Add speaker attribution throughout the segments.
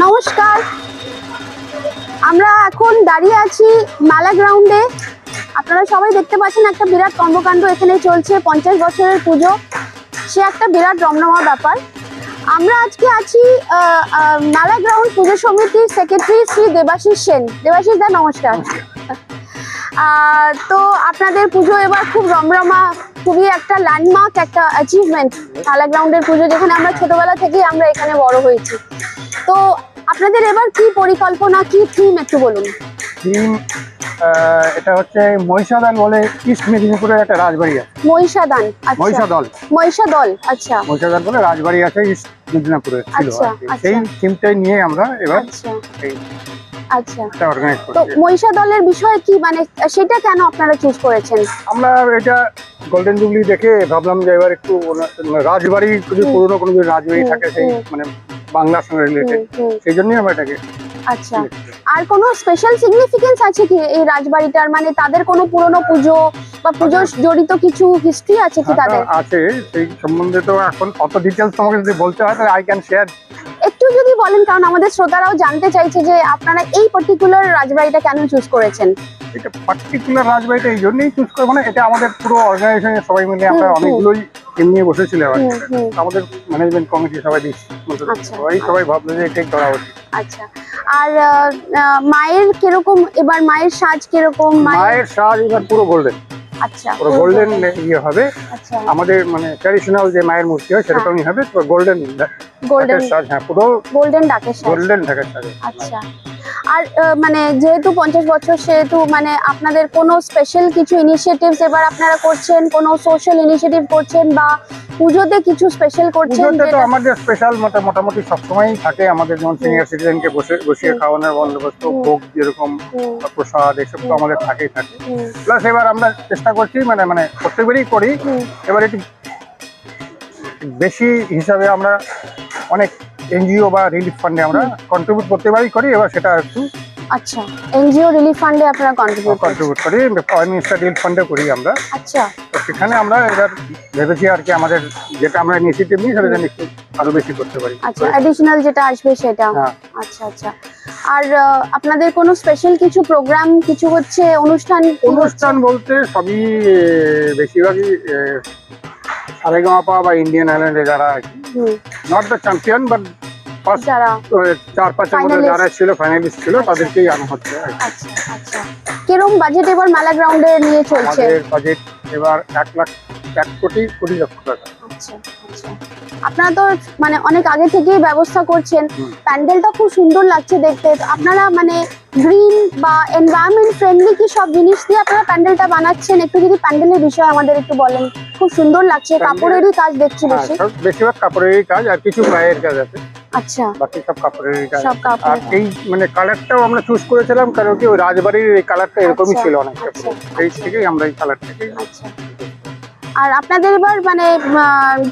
Speaker 1: নমস্কার, আমরা এখন দাঁড়িয়ে আছি মেলা গ্রাউন্ডে। আপনারা সবাই দেখতে পাচ্ছেন একটা বিরাট কর্মকাণ্ড এখানে চলছে। 50 বছরের পুজো, সে একটা বিরাট রমরমা ব্যাপার। আমরা আজকে আছি মেলা গ্রাউন্ড পুজো সমিতির সেক্রেটারি শ্রী দেবাশিস সেন। দেবাশিস দা নমস্কার। তো আপনাদের পুজো এবার খুব রমরমা, খুবই একটা ল্যান্ডমার্ক, একটা অ্যাচিভমেন্ট মেলা গ্রাউন্ডের পুজো, যেখানে আমরা ছোটবেলা থেকেই আমরা এখানে বড় হয়েছি। তো আপনাদের এবার কি পরিকল্পনা, কি থিম একটু বলুন।
Speaker 2: থিম এটা হচ্ছে মহিষাদল বলে, ইস্ট মেদিনীপুরের একটা রাজবাড়ি আছে।
Speaker 1: মহিষাদল, আচ্ছা। মহিষাদল, আচ্ছা।
Speaker 2: মহিষাদল বলে রাজবাড়ি আছে ইস্ট মেদিনীপুরে ছিল।
Speaker 1: আচ্ছা,
Speaker 2: সেই থিমটাই নিয়ে আমরা এবার
Speaker 1: আচ্ছা তো মহিষাদলের বিষয়ে কি, মানে সেটা কেন আপনারা চুজ করেছেন?
Speaker 2: আমরা এটা গোল্ডেন জুবলি দেখে ভাবলাম যে এবার একটু রাজবাড়ি, যদি পুরোনো কোনো রাজবাড়ি থাকে সেই মানে বাংলার সঙ্গে রিলেটেড, সেই জন্যই আমরা এটাকে।
Speaker 1: আচ্ছা, আর কোনো স্পেশাল সিগনিফিকেন্স আছে কি এই রাজবাড়িটার? মানে তাদের কোনো পুরনো পুজো বা পুজো জড়িত কিছু হিস্ট্রি আছে কি তাদের?
Speaker 2: আছে, সেই সম্বন্ধে তো এখন অত ডিটেলস তোমাকে যদি বলতে হয় তাহলে আই ক্যান শেয়ার।
Speaker 1: একটু যদি বলেন, কারণ আমাদের শ্রোতারাও জানতে চাইছে যে আপনারা এই পার্টিকুলার রাজবাড়িটা কেন চুজ করেছেন।
Speaker 2: এটা পার্টিকুলার রাজবাড়িটা এই জন্যই চুজ করবো না, এটা আমাদের পুরো অর্গানাইজেশনের সবাই মিলে আমরা অনেকগুলোই টিম নিয়ে বসেছিলাম। আমাদের ম্যানেজমেন্ট কমিটি সবাই ভাবলো যে এটাই করা উচিত।
Speaker 1: আচ্ছা, আর মায়ের কিরকম এবার, মায়ের সাজ কিরকম?
Speaker 2: মায়ের সাজ এবার পুরো গোল্ডেন।
Speaker 1: আচ্ছা,
Speaker 2: পুরো গোল্ডেন ইয়ে হবে।
Speaker 1: আচ্ছা,
Speaker 2: আমাদের মানে ট্র্যাডিশনাল যে মায়ের মূর্তি হয় সেরকমই হবে, পুরো গোল্ডেন সাজ। হ্যাঁ, পুরো
Speaker 1: গোল্ডেন ডাকের সাজ।
Speaker 2: গোল্ডেন ঢাকার সাজ।
Speaker 1: আচ্ছা, আর মানে যেহেতু 50 বছর, সেহেতু মানে আপনাদের কোনো স্পেশাল কিছু ইনিশিয়েটিভস এবার আপনারা করছেন, কোনো সোশ্যাল ইনিশিয়েটিভ করছেন বা পুজোতে কিছু স্পেশাল করছেন?
Speaker 2: পুজোতে তো আমাদের স্পেশাল মোটামুটি সবসময়ই থাকে। আমাদের যেমন সিনিয়র সিটিজেনকে বসিয়ে খাওয়ানোর বন্দোবস্ত, ভোগ যেরকম প্রসাদ, এসব তো আমাদের থাকে। প্লাস এবার আমরা চেষ্টা করছি মানে প্রত্যেকবারই করি, এবার একটু বেশি হিসাবে আমরা অনেক এনজিও বা রিলিফ ফান্ডে আমরা কন্ট্রিবিউট প্রত্যেকবারই করি। এবার সেটা একটু।
Speaker 1: আচ্ছা, এনজিও রিলিফ ফান্ডে আপনারা কন্ট্রিবিউট
Speaker 2: করি, প্রাইম মিনিস্টার রিলিফ ফান্ডে করি আমরা।
Speaker 1: আচ্ছা,
Speaker 2: তো সেখানে আমরা এবার ভেবেছি আর কি, আমাদের যেটা আমরা ইনিশিয়েটিভ নিই সেটা যেন একটু আরো বেশি করতে পারি।
Speaker 1: আচ্ছা, অ্যাডিশনাল যেটা আসবে সেটা। আচ্ছা আচ্ছা, আর আপনাদের কোনো স্পেশাল কিছু প্রোগ্রাম, কিছু হচ্ছে অনুষ্ঠান
Speaker 2: বলতে সবই বেশিরভাগই সারেগামাপা বা ইন্ডিয়ান আইল্যান্ডে যারা নট দ্য চ্যাম্পিয়ন বাট
Speaker 1: যারা
Speaker 2: 4-5 যারা ছিল, ফাইনালিস্ট ছিল, তাদেরকেই আনা হচ্ছে।
Speaker 1: আচ্ছা আচ্ছা, কিরকম বাজেট এবার মেলা গ্রাউন্ডে নিয়ে চলছে?
Speaker 2: বাজেট এবার 1 কোটি 20 লক্ষ টাকা।
Speaker 1: আচ্ছা আচ্ছা, আপনারা তো মানে অনেক আগে থেকেই ব্যবস্থা করছেন। প্যান্ডেলটা খুব সুন্দর লাগছে দেখতে। আপনারা মানে গ্রিন বা এনভায়রনমেন্ট ফ্রেন্ডলি কি সব জিনিস দিয়ে আপনারা প্যান্ডেলটা বানাচ্ছেন? একটু যদি প্যান্ডেলের বিষয়ে আমাদের একটু বলেন। খুব সুন্দর লাগছে, কাপড়েরই কাজ দেখছি বেশি।
Speaker 2: বেশিরভাগ কাপড়েরই কাজ, আর কিছু প্লাইয়ের কাজ আছে।
Speaker 1: আচ্ছা,
Speaker 2: বাকি সব কাপড়েরই কাজ। আর এই মানে কালারটাও আমরা চুজ করেছিলাম কারণ কি ওই রাজবাড়ির এই কালারটা এরকমই ছিল অনেকটা, সেই থেকেই আমরা এই কালারটাকে।
Speaker 1: আচ্ছা, আর আপনাদের এবার মানে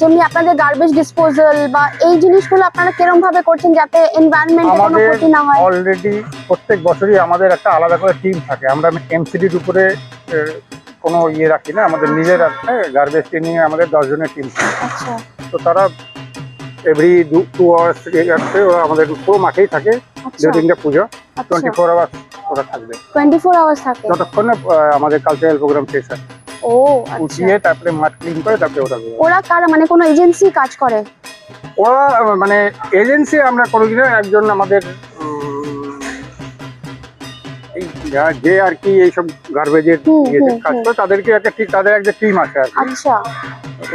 Speaker 1: যেমনি আপনাদের গার্বেজ ডিসপোজাল বা এই জিনিসগুলো আপনারা কিরকম ভাবে করছেন যাতে এনভায়রনমেন্টে কোনো ক্ষতি না হয়?
Speaker 2: অলরেডি প্রত্যেক বছরই আমাদের একটা আলাদা করে টিম থাকে। আমরা এমসিডির উপরে কোনো ইয়ে রাখি না, আমাদের নিজের একটা গার্বেজ নিয়ে আমাদের 10 জনের টিম থাকে।
Speaker 1: আচ্ছা,
Speaker 2: তো তারা এভরি 2 আওয়ার্স ওরা আমাদের পুরো মাঠেই থাকে ডিউরিং দ্য পুজো। 24 আওয়ার্স ওরা থাকবে।
Speaker 1: 24 আওয়ার্স থাকে
Speaker 2: যতক্ষণ না আমাদের কালচারাল প্রোগ্রাম শেষ হয়।
Speaker 1: ও আচ্ছা,
Speaker 2: উঠিয়ে তারপরে মাঠ ক্লিন করে তারপরে
Speaker 1: ওরা কারা, মানে কোনো এজেন্সি কাজ করে?
Speaker 2: ওরা মানে এজেন্সি আমরা করি না, একজন আমাদের যে আর কি এইসব গার্বেজের কাজ করে তাদেরকে একটা ঠিক তাদের একটা টিম আছে আর কি।
Speaker 1: আচ্ছা,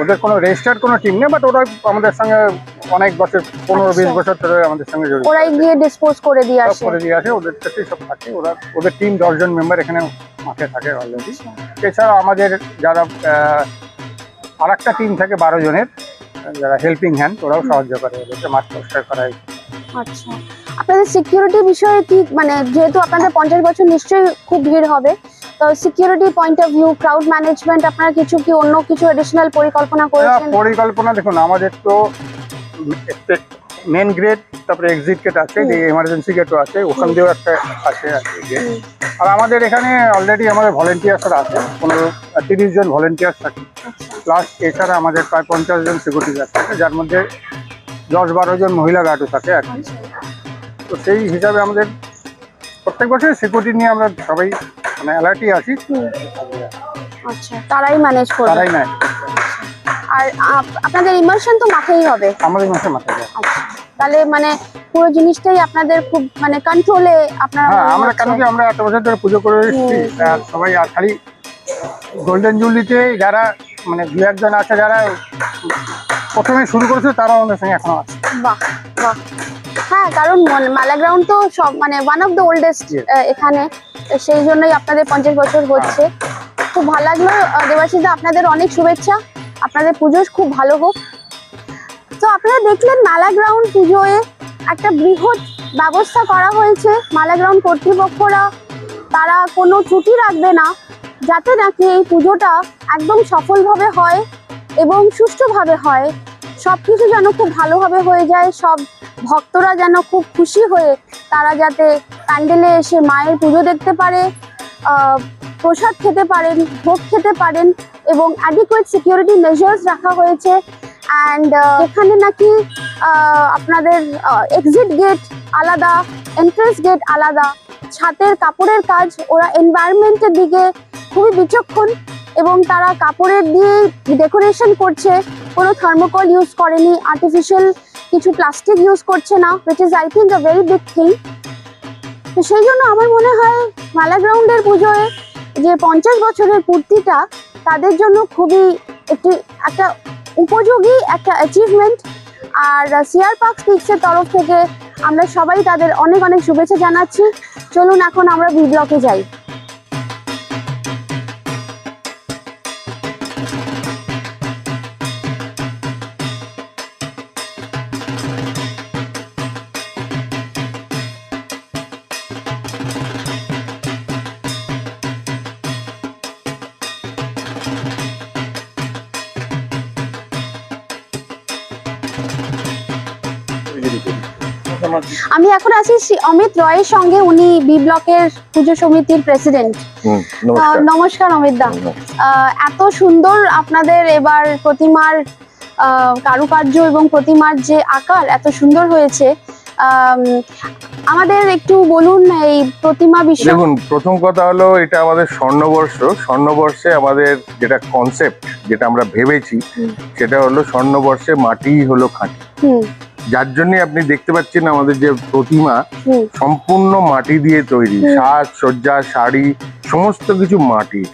Speaker 2: ওদের কোনো রেজিস্টার্ড কোনো টিম নেই, বাট ওরা আমাদের সঙ্গে অনেক বছর 15-20 বছর ধরে আমাদের সঙ্গে জড়িত।
Speaker 1: ওরাই গিয়ে ডিসপোজ করে দিয়ে আসে।
Speaker 2: ওদের কাছেই সব থাকে। ওদের টিম 10 জন মেম্বার এখানে মাঠে থাকে অলরেডি। এছাড়া আমাদের যারা আরেকটা টিম থাকে 12 জনের, যারা হেল্পিং হ্যান্ড, ওরাও সাহায্য করে ওদেরকে মাঠ পরিষ্কার করায়।
Speaker 1: আচ্ছা, আপনাদের সিকিউরিটি বিষয়ে কি, মানে যেহেতু আপনাদের 50 বছর নিশ্চয়ই খুব ভিড় হবে, তো security point of view, crowd management, আপনারা কিছু কি অন্য কিছু এডিশনাল পরিকল্পনা করেছেন?
Speaker 2: পরিকল্পনা দেখুন, আমাদের তো মেন গেট, তারপরে এক্সিট গেট আছে, যে এমার্জেন্সি গেটও আছে, ওখান দিয়েও একটা আছে গেট। আর আমাদের এখানে অলরেডি আমাদের ভলেন্টিয়ার্সরা আছে, 15-30 জন ভলেন্টিয়ার্স থাকে। প্লাস এছাড়া আমাদের প্রায় 50 জন সিকিউরিটি গার্ড থাকে, যার মধ্যে 10-12 জন মহিলা গার্ডও থাকে আর কি। তো সেই হিসাবে আমাদের প্রত্যেক বছর সিকিউরিটি নিয়ে আমরা সবাই মানে অ্যালার্টই আছি।
Speaker 1: আচ্ছা, তারাই ম্যানেজ করবে।
Speaker 2: তারাই নেয়।
Speaker 1: আর আপনাদের ইমার্শন তো মাঠেই হবে?
Speaker 2: আমাদের মাঠে যায়।
Speaker 1: আচ্ছা, তাহলে মানে পুরো জিনিসটাই আপনাদের খুব মানে কন্ট্রোলে আপনারা?
Speaker 2: হ্যাঁ, আমরা কেন কি আমরা 8 বছর ধরে পুজো করে এসেছি, আর সবাই আর খালি গোল্ডেন জুবলিতে যারা মানে 2-1 জন আছে যারা প্রথমে শুরু করেছে তারা আমাদের সঙ্গে এখনো আছে।
Speaker 1: বাহ বাহ। হ্যাঁ, কারণ মেলা গ্রাউন্ড তো সব মানে ওয়ান অফ দ্য ওল্ডেস্ট এখানে, তো সেই জন্যই আপনাদের 50 বছর হচ্ছে। খুব ভালো লাগলো দেবাশিস দা, আপনাদের অনেক শুভেচ্ছা, আপনাদের পুজো খুব ভালো হোক। তো আপনারা দেখলেন মেলা গ্রাউন্ড পুজোয় একটা বৃহৎ ব্যবস্থা করা হয়েছে। মেলা গ্রাউন্ড কর্তৃপক্ষরা তারা কোনো ত্রুটি রাখবে না, যাতে নাকি এই পুজোটা একদম সফলভাবে হয় এবং সুষ্ঠুভাবে হয়। সব কিছু যেন খুব ভালোভাবে হয়ে যায়, সব ভক্তরা যেন খুব খুশি হয়ে তারা যাতে প্যান্ডেলে এসে মায়ের পুজো দেখতে পারে, প্রসাদ খেতে পারেন, ভোগ খেতে পারেন, এবং অ্যাডিকুয়েট সিকিউরিটি মেজার্স রাখা হয়েছে। অ্যান্ড এখানে নাকি আপনাদের এক্সিট গেট আলাদা, এন্ট্রেন্স গেট আলাদা। ছাতের কাপড়ের কাজ, ওরা এনভায়রনমেন্টের দিকে খুবই বিচক্ষণ এবং তারা কাপড়ের দিয়ে ডেকোরেশন করছে, কোনো থার্মোকল ইউজ করেনি, আর্টিফিশিয়াল কিছু প্লাস্টিক ইউজ করছে না, which is I think a very big thing. তো সেই জন্য আমার মনে হয় মেলা গ্রাউন্ডের পুজোয় যে 50 বছরের পূর্তিটা তাদের জন্য খুবই একটা উপযোগী একটা অ্যাচিভমেন্ট। আর সিআর পার্ক স্পিক্সের তরফ থেকে আমরা সবাই তাদের অনেক অনেক শুভেচ্ছা জানাচ্ছি। চলুন এখন আমরা বি ব্লকে যাই। আমি এখন আছি অমিত রয়ের সঙ্গে, উনি বি ব্লকের পুজো সমিতির প্রেসিডেন্ট। নমস্কার অমিত দা। এত সুন্দর আপনাদের এবার প্রতিমার কারুকার্য এবং প্রতিমার যে আকার এত সুন্দর হয়েছে, আমাদের একটু বলুন এই প্রতিমা বিষয়ে।
Speaker 3: দেখুন, প্রথম কথা হলো এটা আমাদের স্বর্ণবর্ষে আমাদের যেটা কনসেপ্ট, যেটা আমরা ভেবেছি সেটা হলো স্বর্ণবর্ষে মাটি হলো খাঁটি। যার জন্য আপনি দেখতে পাচ্ছেন আমাদের যে প্রতিমা সম্পূর্ণ মাটি দিয়ে তৈরি, সাজ সজ্জা শাড়ি সমস্ত কিছু মাটির।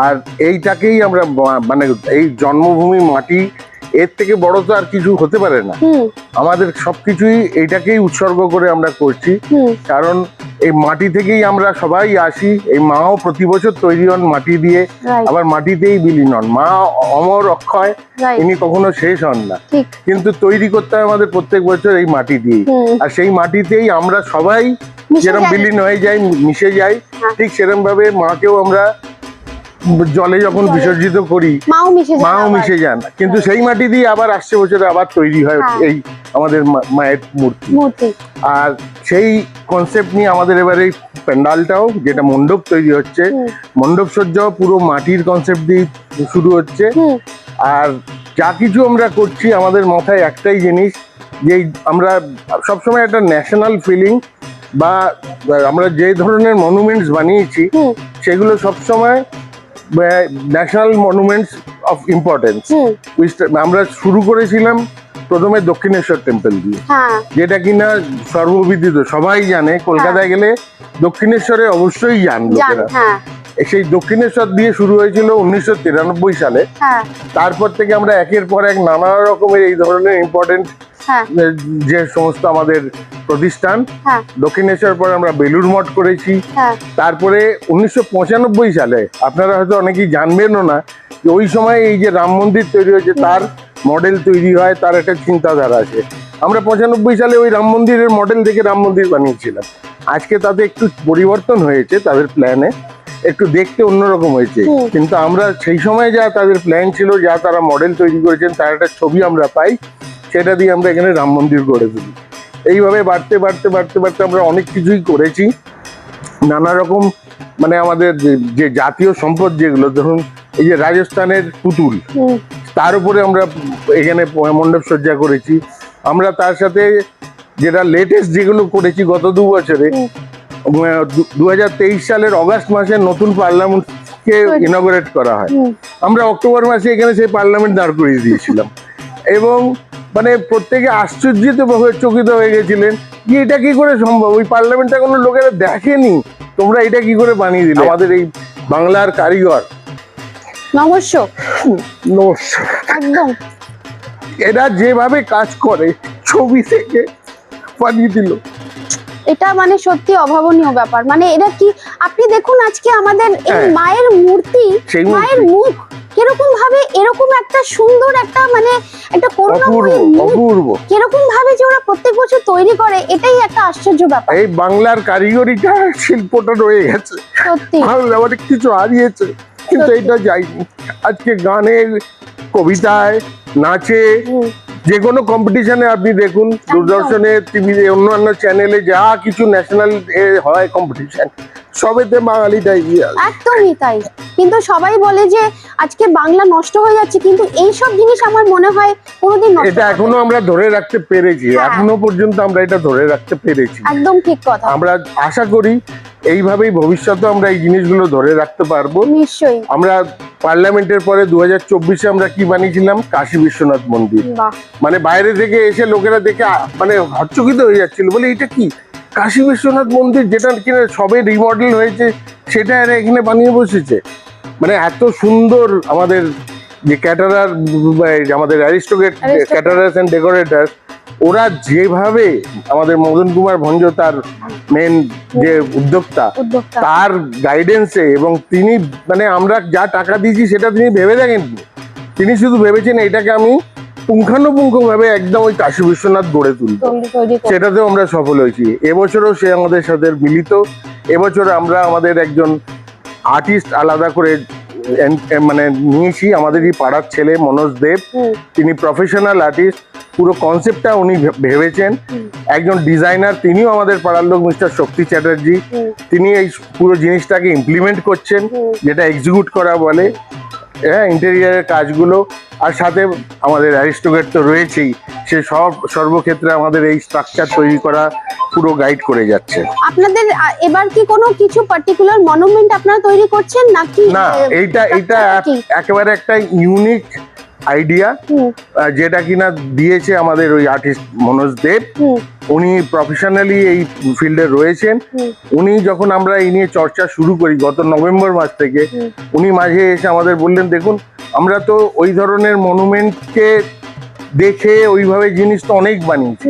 Speaker 3: আর এইটাকেই আমরা মানে এই জন্মভূমি মাটি, এর থেকে বড় তো আর কিছু হতে পারে না। আমাদের সবকিছুই এইটাকেই উৎসর্গ করে আমরা করছি, কারণ এই মাটি থেকেই আমরা সবাই আসি। এই মাও প্রতি বছর তৈরি হন মাটি দিয়ে, আবার মাটিতেই বিলীন হন। মা অমর অক্ষয়, ইনি কখনো শেষ হন না, কিন্তু তৈরি করতে হয় আমাদের প্রত্যেক বছর এই মাটি দিয়ে। আর সেই মাটিতেই আমরা সবাই যেরকম বিলীন হয়ে যাই, মিশে যাই, ঠিক সেরকম ভাবে মাকেও আমরা জলে যখন বিসর্জিত করি মাও মিশে যান, কিন্তু সেই মাটি দিয়ে আবার আসছে বছরে আবার তৈরি হয় এই আমাদের মায়ের মূর্তি। আর সেই কনসেপ্ট নিয়ে আমাদের এবার এই প্যান্ডালটাও, যেটা মণ্ডপ তৈরি হচ্ছে, মণ্ডপ সজ্জাও পুরো মাটির কনসেপ্ট দিয়ে শুরু হচ্ছে। আর যা কিছু আমরা করছি আমাদের মাথায় একটাই জিনিস, যে আমরা সবসময় একটা ন্যাশনাল ফিলিং বা আমরা যে ধরনের মনুমেন্টস বানিয়েছি সেগুলো সবসময় ন্যাশনাল মনুমেন্টস অফ ইম্পর্টেন্স। আমরা শুরু করেছিলাম প্রথমে দক্ষিণেশ্বর টেম্পল দিয়ে, যেটা কিনা সর্ববিদিত, সবাই জানে। কলকাতায় গেলে দক্ষিণেশ্বরে অবশ্যই যান লোকেরা। সেই দক্ষিণেশ্বর দিয়ে শুরু হয়েছিল 1993 সালে। তারপর থেকে আমরা একের পর এক নানা রকমের এই ধরনের ইম্পর্টেন্ট যে সমস্ত আমাদের প্রতিষ্ঠান, দক্ষিণেশ্বর পর আমরা বেলুড় মঠ করেছি। তারপরে 1995 সালে, আপনারা হয়তো অনেকেই জানবেনও না, যে ওই সময় এই যে রাম মন্দির তৈরি হয়েছে তার মডেল তৈরি হয়, তার একটা চিন্তাধারা আছে। আমরা 95 সালে ওই রাম মন্দিরের মডেল দেখে রাম মন্দির বানিয়েছিলাম। আজকে তাতে একটু পরিবর্তন হয়েছে, তাদের প্ল্যানে একটু দেখতে অন্যরকম হয়েছে, কিন্তু আমরা সেই সময় যা তাদের প্ল্যান ছিল, যা তারা মডেল তৈরি করেছেন, তার একটা ছবি আমরা পাই, সেটা দিয়ে আমরা এখানে রাম মন্দির গড়ে তুলি। এইভাবে বাড়তে বাড়তে বাড়তে বাড়তে আমরা অনেক কিছুই করেছি। নানা রকম মানে আমাদের যে জাতীয় সম্পদ, যেগুলো ধরুন এই যে রাজস্থানের পুতুল, তার উপরে আমরা এখানে মণ্ডপ সজ্জা করেছি। আমরা তার সাথে যেটা লেটেস্ট যেগুলো করেছি গত 2 বছরে, 2023 সালের অগাস্ট মাসে নতুন পার্লামেন্টকে ইনগরেট করা হয়। আমরা অক্টোবর মাসে এখানে সেই পার্লামেন্ট দাঁড় করিয়ে দিয়েছিলাম এবং মানে প্রত্যেকে আশ্চর্যিত চকিত হয়ে গেছিলেন যে এটা কি করে সম্ভব, ওই পার্লামেন্টটা কোনো লোকেরা দেখেনি, তোমরা এটা কি করে বানিয়ে দিলে। আমাদের এই বাংলার কারিগর
Speaker 1: নমস্কার। একদম
Speaker 3: এরা যেভাবে কাজ করে ছবি থেকে বানিয়ে দিল,
Speaker 1: এটা মানে সত্যি অভাবনীয় ব্যাপার। মানে এটা কি আপনি দেখুন আজকে আমাদের এই মায়ের মূর্তি,
Speaker 3: সেই মূর্তি।
Speaker 1: মায়ের মুখ কিরকম ভাবে এরকম একটা সুন্দর একটা মানে একটা করুণাময়ী মুখ
Speaker 3: অপূর্ব
Speaker 1: কিরকম ভাবে যে ওরা প্রত্যেক বছর তৈরি করে, এটাই একটা আশ্চর্য ব্যাপার।
Speaker 3: এই বাংলার কারিগরিটা শিল্পটা রয়ে গেছে,
Speaker 1: সত্যি
Speaker 3: বাংলা অনেক কিছু হারিয়েছে কিন্তু
Speaker 1: সত্যি।
Speaker 3: এটা যায়নি। আজকে গানের, কবিতায়, নাচে, যে কোনো কম্পিটিশনে আপনি দেখুন, দূরদর্শনে, টিভিতে, অন্যান্য চ্যানেলে যা কিছু ন্যাশনাল হয় কম্পিটিশন, সবেতে বাঙালিটা এগিয়ে আছে।
Speaker 1: একদমই তাই। কিন্তু সবাই বলে যে আজকে বাংলা নষ্ট হয়ে যাচ্ছে, কিন্তু এইসব জিনিস আমার মনে হয় কোনোদিন নষ্ট
Speaker 3: এটা
Speaker 1: হবে
Speaker 3: এখনো
Speaker 1: না।
Speaker 3: আমরা ধরে রাখতে পেরেছি,
Speaker 1: হ্যাঁ।
Speaker 3: এখনো পর্যন্ত আমরা এটা ধরে রাখতে পেরেছি।
Speaker 1: একদম ঠিক কথা।
Speaker 3: আমরা আশা করি এইভাবেই ভবিষ্যতে আমরা এই জিনিসগুলো ধরে রাখতে পারবো।
Speaker 1: নিশ্চয়ই।
Speaker 3: আমরা পার্লামেন্টের পরে 2024-এ আমরা কি বানিয়েছিলাম, কাশী বিশ্বনাথ মন্দির।
Speaker 1: বাহ,
Speaker 3: মানে বাইরে থেকে এসে লোকেরা দেখে মানে হচ্চকিত হয়ে যাচ্ছিল, বলে এটা কি কাশী বিশ্বনাথ মন্দির, যেটা কিনা সবে রিমডেল হয়েছে, সেটা এরা এখানে বানিয়ে বসেছে। মানে এত সুন্দর আমাদের যে ক্যাটারার, আমাদের অ্যারিস্টোক্রেট ক্যাটারার্স এন্ড ডেকোরেটার, ওরা যেভাবে আমাদের মদন কুমার ভঞ্জ তার মেন যে উদ্যোক্তা, তার গাইডেন্সে, এবং তিনি মানে আমরা যা টাকা দিয়েছি সেটা তিনি ভেবে দেখেননি, তিনি শুধু ভেবেছেন এটাকে আমি পুঙ্খানুপুঙ্খভাবে একদম ওই কাশী বিশ্বনাথ গড়ে তুলব, সেটাতেও আমরা সফল হয়েছি। এবছরও সে আমাদের সাথে মিলিত। এবছর আমরা আমাদের একজন আর্টিস্ট আলাদা করে মানে নিয়েছি, আমাদেরই পাড়ার ছেলে মনোজ দেব, তিনি প্রফেশনাল আর্টিস্ট, পুরো কনসেপ্টটা উনি ভেবেছেন। একজন ডিজাইনার, তিনিও আমাদের পাড়ার লোক, মিস্টার শক্তি চ্যাটার্জি, তিনি এই পুরো জিনিসটাকে ইমপ্লিমেন্ট করছেন, যেটা এক্সিকিউট করা বলে, হ্যাঁ, ইন্টেরিয়ারের কাজগুলো। আর সাথে আমাদের অ্যারিস্টোক্রেট তো রয়েছেই, সে সর্বক্ষেত্রে আমাদের এই স্ট্রাকচার তৈরি করা পুরো গাইড করে যাচ্ছে।
Speaker 1: আপনাদের এবার কি কোনো কিছু পার্টিকুলার মনুমেন্ট আপনারা তৈরি করছেন নাকি?
Speaker 3: না, এইটা একেবারে একটা ইউনিক আইডিয়া, যেটা কিনা দিয়েছে আমাদের ওই আর্টিস্ট মনোজ দেব। উনি প্রফেশনালি এই ফিল্ডে রয়েছেন। উনি যখন আমরা এই নিয়ে চর্চা শুরু করি গত নভেম্বর মাস থেকে, উনি মাঝে এসে আমাদের বললেন, দেখুন আমরা তো ওই ধরনের মনুমেন্টকে দেখে ওইভাবে জিনিস তো অনেক বানিয়েছি,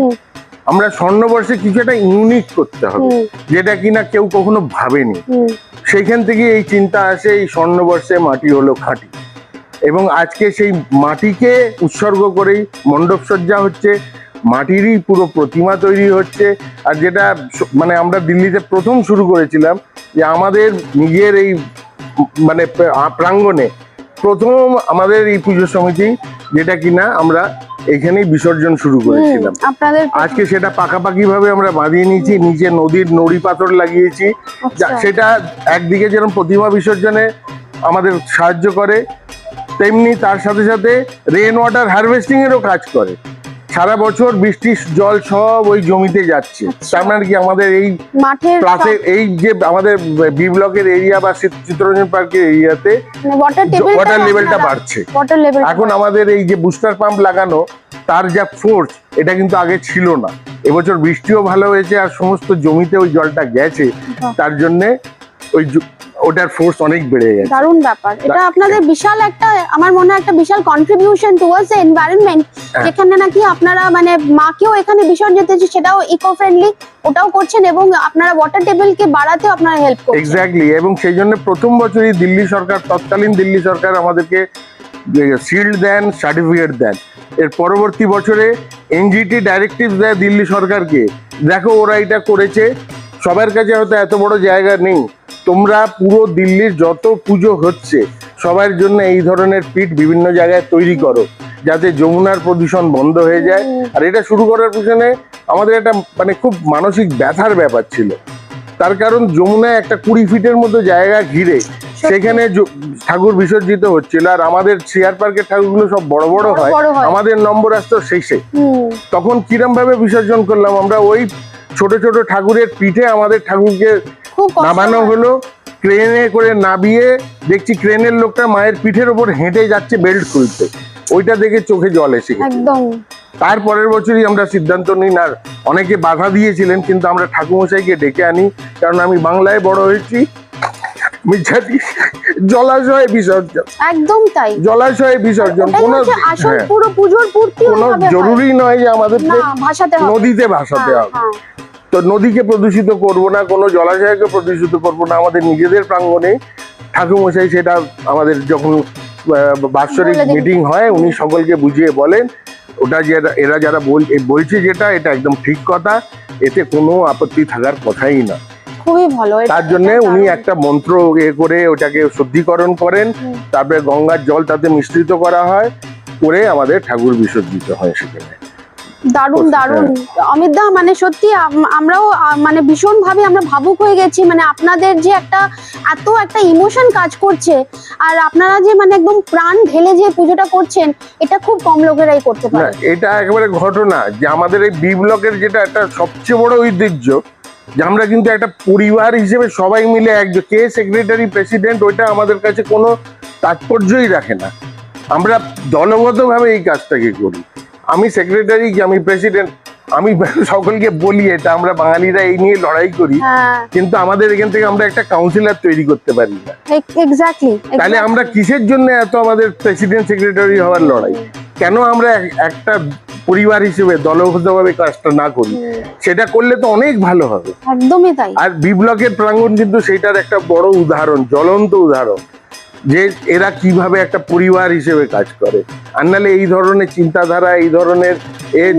Speaker 3: আমরা স্বর্ণবর্ষে কিছু একটা ইউনিক করতে হবে, যেটা কিনা কেউ কখনো ভাবেনি। সেইখান থেকে এই চিন্তা আসে, এই স্বর্ণবর্ষে মাটি হলো খাঁটি, এবং আজকে সেই মাটিকে উৎসর্গ করেই মণ্ডপ সজ্জা হচ্ছে, মাটিরই পুরো প্রতিমা তৈরি হচ্ছে। আর যেটা মানে আমরা দিল্লিতে প্রথম শুরু করেছিলাম, যে আমাদের নিজের এই মানে প্রাঙ্গণে প্রথম আমাদের এই পুজো সমিতি, যেটা কিনা আমরা এখানেই বিসর্জন শুরু করেছিলাম। আজকে সেটা পাকাপাকি ভাবে আমরা বাঁধিয়ে নিয়েছি, নিচে নদীর নড়ি পাথর লাগিয়েছি, সেটা একদিকে যেরকম প্রতিমা বিসর্জনে আমাদের সাহায্য করে, তেমনি তার সাথে সাথে রেন ওয়াটার হারভেস্টিং এরও কাজ করে। সারা বছর বৃষ্টির জল সব ওই জমিতে যাচ্ছে, তার মানে কি আমাদের এই
Speaker 1: মাঠের
Speaker 3: প্লাসে এই যে আমাদের বি ব্লকের এরিয়া বা চিত্তরঞ্জন পার্কের এরিয়াতে ওয়াটার লেভেলটা বাড়ছে। এখন আমাদের এই যে বুস্টার পাম্প লাগানো, তার যা ফোর্স, এটা কিন্তু আগে ছিল না। এবছর বৃষ্টিও ভালো হয়েছে, আর সমস্ত জমিতে ওই জলটা গেছে, তার জন্যে ওই ওটার ফোর্স অনেক বেড়ে গেছে।
Speaker 1: দারুণ ব্যাপার এটা। আপনাদের বিশাল একটা, আমার মনে হয় একটা বিশাল কন্ট্রিবিউশন টুয়ার্ডস দ্য এনভায়রনমেন্ট, যেখানে নাকি আপনারা মানে মাকেও এখানে বিসর্জন দিতেছে, সেটাও ইকো ফ্রেন্ডলি, ওটাও করছেন, এবং আপনারা ওয়াটার টেবিলকে বাড়াতেও আপনারা হেল্প করছেন।
Speaker 3: এক্স্যাক্টলি, এবং সেই জন্য প্রথম বছরই দিল্লি সরকার, তৎকালীন দিল্লি সরকার আমাদেরকে শিল্ড দেন, সার্টিফিকেট দেন। এর পরবর্তী বছরে এনজিটি ডাইরেক্টিভ দেয় দিল্লি সরকারকে, দেখো ওরা এটা করেছে, সবার কাছে হয়তো এত বড় জায়গা নেই, তোমরা পুরো দিল্লির যত পুজো হচ্ছে সবার জন্য এই ধরনের পিঠ বিভিন্ন জায়গায় তৈরি করো, যাতে যমুনার প্রদূষণ বন্ধ হয়ে যায়। আর এটা শুরু করার পিছনে আমাদের একটা মানে খুব মানসিক ব্যথার ব্যাপার ছিল, তার কারণ যমুনায় একটা 20 ফিটের মতো জায়গা ঘিরে সেখানে ঠাকুর বিসর্জিত হচ্ছিল, আর আমাদের চেয়ার পার্কের ঠাকুরগুলো সব বড় বড় হয়,
Speaker 1: বড় হয়।
Speaker 3: আমাদের নম্বর আসতো শেষে। তখন কিরম ভাবে বিসর্জন করলাম আমরা, ওই ছোট ছোট ঠাকুরের পিঠে আমাদের ঠাকুরকে
Speaker 1: খুব কষ্ট
Speaker 3: নামানো
Speaker 1: হয়।
Speaker 3: হলো, ক্রেনে করে নামিয়ে দেখছি ক্রেনের লোকটা মায়ের পিঠের ওপর হেঁটে যাচ্ছে বেল্ট খুলতে, ওইটা দেখে চোখে জল এসে গেছে।
Speaker 1: একদম
Speaker 3: তার পরের বছরই আমরা সিদ্ধান্ত নিই, না অনেকে বাধা দিয়েছিলেন কিন্তু আমরা ঠাকুরমশাইকে ডেকে আনি, কারণ আমি বাংলায় বড় হয়েছি, আমি জানি জলাশয়ে বিসর্জন,
Speaker 1: একদম তাই।
Speaker 3: জলাশয়ে বিসর্জন
Speaker 1: ওটাই
Speaker 3: কোনো
Speaker 1: হচ্ছে আসল
Speaker 3: হ্যাঁ,
Speaker 1: পুরো পুজোর পূর্তি
Speaker 3: কোনো
Speaker 1: ওইভাবে হয়।
Speaker 3: জরুরি নয় যে আমাদেরকে
Speaker 1: না, ভাসাতে হবে।
Speaker 3: নদীতে ভাসাতে
Speaker 1: হ্যাঁ,
Speaker 3: হবে।
Speaker 1: হ্যাঁ।
Speaker 3: তো নদীকে প্রদূষিত করব না, কোনো জলাশয়কে প্রদূষিত করব না, আমাদের নিজেদের প্রাঙ্গণে ঠাকুরমশাই সেটা আমাদের যখন বাৎসরিক
Speaker 1: বলে দিন।
Speaker 3: মিটিং হয় উনি সকলকে বুঝিয়ে বলেন ওটা যে এরা যারা বলছে যেটা এটা একদম ঠিক কথা, এতে কোনো আপত্তি থাকার কথাই না।
Speaker 1: খুবই ভালো এটা-
Speaker 3: তার জন্য
Speaker 1: এটা
Speaker 3: উনি
Speaker 1: দারুণ।
Speaker 3: একটা মন্ত্র করে ওটাকে শুদ্ধিকরণ করেন, তারপরে গঙ্গার জল তাতে মিশ্রিত করা হয়, করে আমাদের ঠাকুর বিসর্জিত হয় সেখানে।
Speaker 1: দারুণ দারুণ অমিত দা, মানে সত্যি আমরাও মানে ভীষণ ভাবে আমরা ভাবুক হয়ে গেছি, মানে আপনাদের যে একটা এত একটা ইমোশন কাজ করছে, আর আপনারা যে মানে একদম প্রাণ ঢেলে যে পুজোটা করছেন, এটা খুব কম লোকেরাই করতে
Speaker 3: না
Speaker 1: পারে।
Speaker 3: এটা একেবারে ঘটনা যে আমাদের এই বি ব্লকের যেটা একটা সবচেয়ে বড় ঐতিহ্য, যে আমরা কিন্তু একটা পরিবার হিসেবে সবাই মিলে একজন কে সেক্রেটারি প্রেসিডেন্ট ওইটা আমাদের কাছে কোনো তাৎপর্যই রাখে না, আমরা দলগতভাবে এই কাজটাকে করি। আমি সেক্রেটারি কি আমি প্রেসিডেন্ট, আমি সকলকে বলি এটা, আমরা বাঙালিরা এই নিয়ে লড়াই করি,
Speaker 1: হ্যাঁ,
Speaker 3: কিন্তু আমাদের এখান থেকে আমরা একটা কাউন্সিলর তৈরি করতে পারি না।
Speaker 1: এক্স্যাক্টলি।
Speaker 3: তাহলে আমরা কিসের জন্য এত আমাদের প্রেসিডেন্ট সেক্রেটারি হওয়ার লড়াই? কেন আমরা একটা পরিবার হিসেবে দলবদ্ধভাবে কাজটা না করি? সেটা করলে তো অনেক ভালো হবে।
Speaker 1: একদমই তাই।
Speaker 3: আর বি ব্লকের প্রাঙ্গণ কিন্তু সেটার একটা বড় উদাহরণ, জ্বলন্ত উদাহরণ, যে এরা কিভাবে একটা পরিবার হিসেবে কাজ করে। আর নাহলে এই ধরনের চিন্তাধারা, এই ধরনের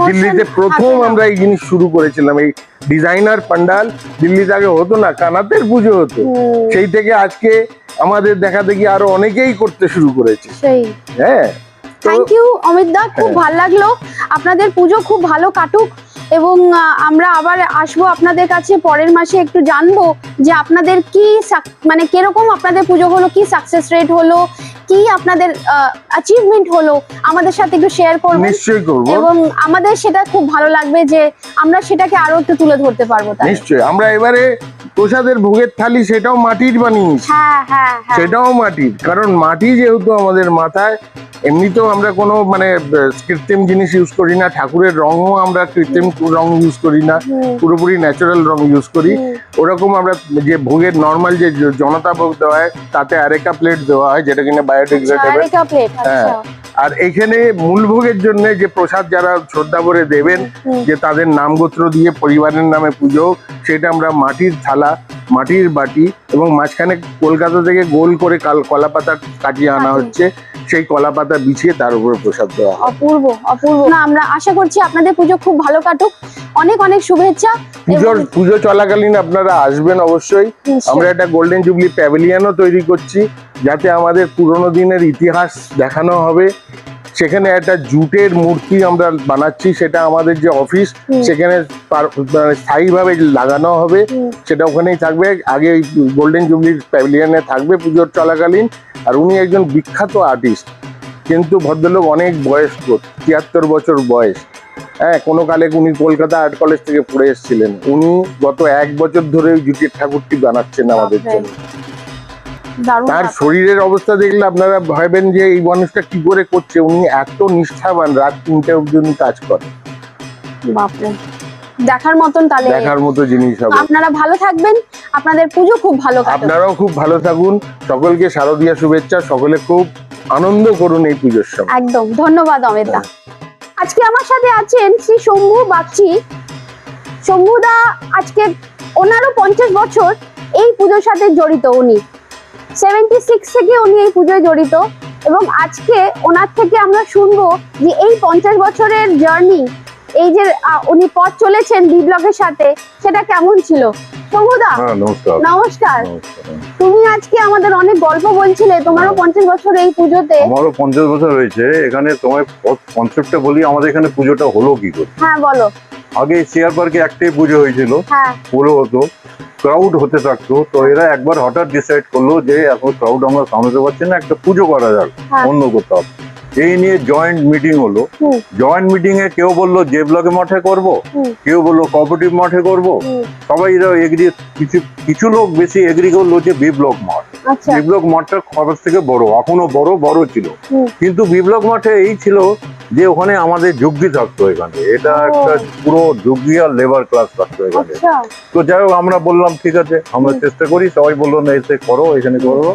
Speaker 3: দিল্লিতে প্রথম
Speaker 1: থাকে না।
Speaker 3: আমরা এই জিনিস শুরু করেছিলাম, এই ডিজাইনার পান্ডাল দিল্লিতে আগে হতো না, কানাতের পুজো হতো, সেই থেকে আজকে আমাদের দেখা দেখি আরো অনেকেই করতে শুরু করেছে।
Speaker 1: সেই
Speaker 3: হ্যাঁ,
Speaker 1: থ্যাংক ইউ অমিত দা, খুব ভালো লাগলো। আপনাদের পুজো খুব ভালো কাটুক, এবং আমরা আবার আসবো আপনাদের কাছে পরের মাসে, একটু জানবো যে আপনাদের কি মানে কিরকম আপনাদের পুজো হলো, কি সাকসেস রেট হলো, কি আপনাদের অ্যাচিভমেন্ট হলো, আমাদের সাথে একটু শেয়ার করবেন।
Speaker 3: নিশ্চয়ই করবো,
Speaker 1: এবং আমাদের সেটা খুব ভালো লাগবে যে আমরা সেটাকে আরো একটু তুলে ধরতে পারবো। তাই
Speaker 3: নিশ্চয়ই। আমরা এবারে প্রসাদের ভোগের থালি সেটাও মাটির বানিয়েছি,
Speaker 1: হ্যাঁ হ্যাঁ হ্যাঁ,
Speaker 3: সেটাও মাটির, কারণ মাটি যেহেতু আমাদের মাথায়, এমনিতেও আমরা কোনো মানে কৃত্রিম জিনিস ইউজ করি না, ঠাকুরের রঙও আমরা কৃত্রিম রং ইউজ করি না, পুরোপুরি ন্যাচারাল রং ইউজ করি। ওরকম আমরা যে ভোগের নর্মাল যে জনতা ভোগ দেওয়া হয় তাতে আরেকা প্লেট দেওয়া হয়, যেটা কিনা বায়োডিগ্রেডেবল।
Speaker 1: আরেকা প্লেট।
Speaker 3: হ্যাঁ, আর এখানে মূল ভোগের জন্য যে প্রসাদ যারা শ্রদ্ধা করে দেবেন, যে তাদের নাম গোত্র দিয়ে পরিবারের নামে পুজো, সেটা আমরা মাটির থালা, মাটির বাটি, এবং মাঝখানে কলকাতা থেকে গোল করে কলা পাতা কাটিয়ে আনা হচ্ছে, সেই কলা পাতা বিছিয়ে তার উপরে প্রসাদ দেওয়া হয়।
Speaker 1: অপূর্ব অপূর্ব। না, আমরা আশা করছি আপনাদের পুজো খুব ভালো কাটুক। অনেক অনেক শুভেচ্ছা।
Speaker 3: পুজো চলাকালীন আপনারা আসবেন অবশ্যই।
Speaker 1: নিশ্চয়ই।
Speaker 3: আমরা একটা গোল্ডেন জুবলি প্যাভিলিয়নও তৈরি করছি, যাতে আমাদের পুরোনো দিনের ইতিহাস দেখানো হবে। সেখানে একটা জুটের মূর্তি আমরা বানাচ্ছি, সেটা আমাদের যে অফিস সেখানে স্থায়ীভাবে লাগানো হবে, সেটা ওখানেই থাকবে। আগে গোল্ডেন জুবলির প্যাভিলিয়নে থাকবে পুজোর চলাকালীন। আর উনি একজন বিখ্যাত আর্টিস্ট, কিন্তু ভদ্রলোক অনেক বয়স্ক, 73 বছর বয়স। হ্যাঁ, কোনো কালে উনি কলকাতা আর্ট কলেজ থেকে পড়ে এসেছিলেন। উনি গত 1 বছর ধরে ওই জুটের ঠাকুরটি বানাচ্ছেন আমাদের জন্য।
Speaker 1: দারুণ
Speaker 3: তার
Speaker 1: ব্যাপার।
Speaker 3: শরীরের অবস্থা দেখলে আপনারা ভাবেন যে এই মানুষটা কি করে করছে। উনি এত নিষ্ঠাবান, রাত 3টে অবধি উনি কাজ করেন।
Speaker 1: বাপরে, দেখার মতন। তাহলে
Speaker 3: দেখার মতো জিনিস হবে।
Speaker 1: আপনারা ভালো থাকবেন, আপনাদের পুজো খুব ভালো কাটুক।
Speaker 3: আপনারাও খুব ভালো থাকুন, সকলকে শারদীয়া শুভেচ্ছা, সকলে খুব আনন্দ করুন এই পুজোর সময়।
Speaker 1: একদম, ধন্যবাদ অমিত দা। আজকে আমার সাথে আছেন শ্রী শম্ভু বাগচি। শম্ভুদা আজকে ওনারও 50 বছর এই পুজোর সাথে জড়িত। উনি 76 থেকে উনি এই পুজোয় জড়িত, এবং আজকে ওনার থেকে আমরা শুনবো যে এই 50 বছরের জার্নি, এই যে উনি পথ চলেছেন বি ব্লকের সাথে, সেটা কেমন ছিল। শম্ভুদা
Speaker 3: নমস্কার।
Speaker 1: নমস্কার। তুমি আজকে আমাদের অনেক গল্প বলছিলে, তোমারও 50 বছর এই পুজোতে।
Speaker 4: আমারও 50 বছর হয়েছে এখানে। তোমার কনসেপ্টটা বলি, আমাদের এখানে পুজোটা হলো কি করে।
Speaker 1: হ্যাঁ, বলো।
Speaker 4: আগে চেয়ার পার্কে একটাই পুজো হয়েছিল,
Speaker 1: হ্যাঁ
Speaker 4: পুরো হতো, ক্রাউড হতে থাকতো। তো এরা একবার হঠাৎ ডিসাইড করলো যে এখন ক্রাউড আমরা সামলাতে পারছি না, একটা পুজো করা যাক
Speaker 1: হ্যাঁ।
Speaker 4: অন্য কোথাও। এই নিয়ে জয়েন্ট মিটিং হলো।
Speaker 1: হুম।
Speaker 4: জয়েন্ট মিটিং এ কেউ বললো জে ব্লকে মাঠে করব,
Speaker 1: হুম।
Speaker 4: কেউ বললো কোঅপারেটিভ মাঠে করব।
Speaker 1: হুম।
Speaker 4: সবাই এরা এগ্রি, কিছু লোক বেশি এগ্রি করলো যে বি ব্লক মাঠ।
Speaker 1: আচ্ছা
Speaker 4: বি ব্লক মাঠটা খরচ থেকে বড়, এখনো বড় ছিল।
Speaker 1: হুম।
Speaker 4: কিন্তু বি ব্লক মাঠে এই ছিল যে ওখানে আমাদের যোগ্যী থাকতো, এখানে এটা
Speaker 1: ও।
Speaker 4: একটা পুরো যোগ্যী আর লেবার ক্লাস থাকতো এখানে।
Speaker 1: আচ্ছা
Speaker 4: তো যাই হোক আমরা বললাম ঠিক আছে আমরা
Speaker 1: হুম।
Speaker 4: চেষ্টা করি, সবাই বললো না এসে করো, এখানে করো।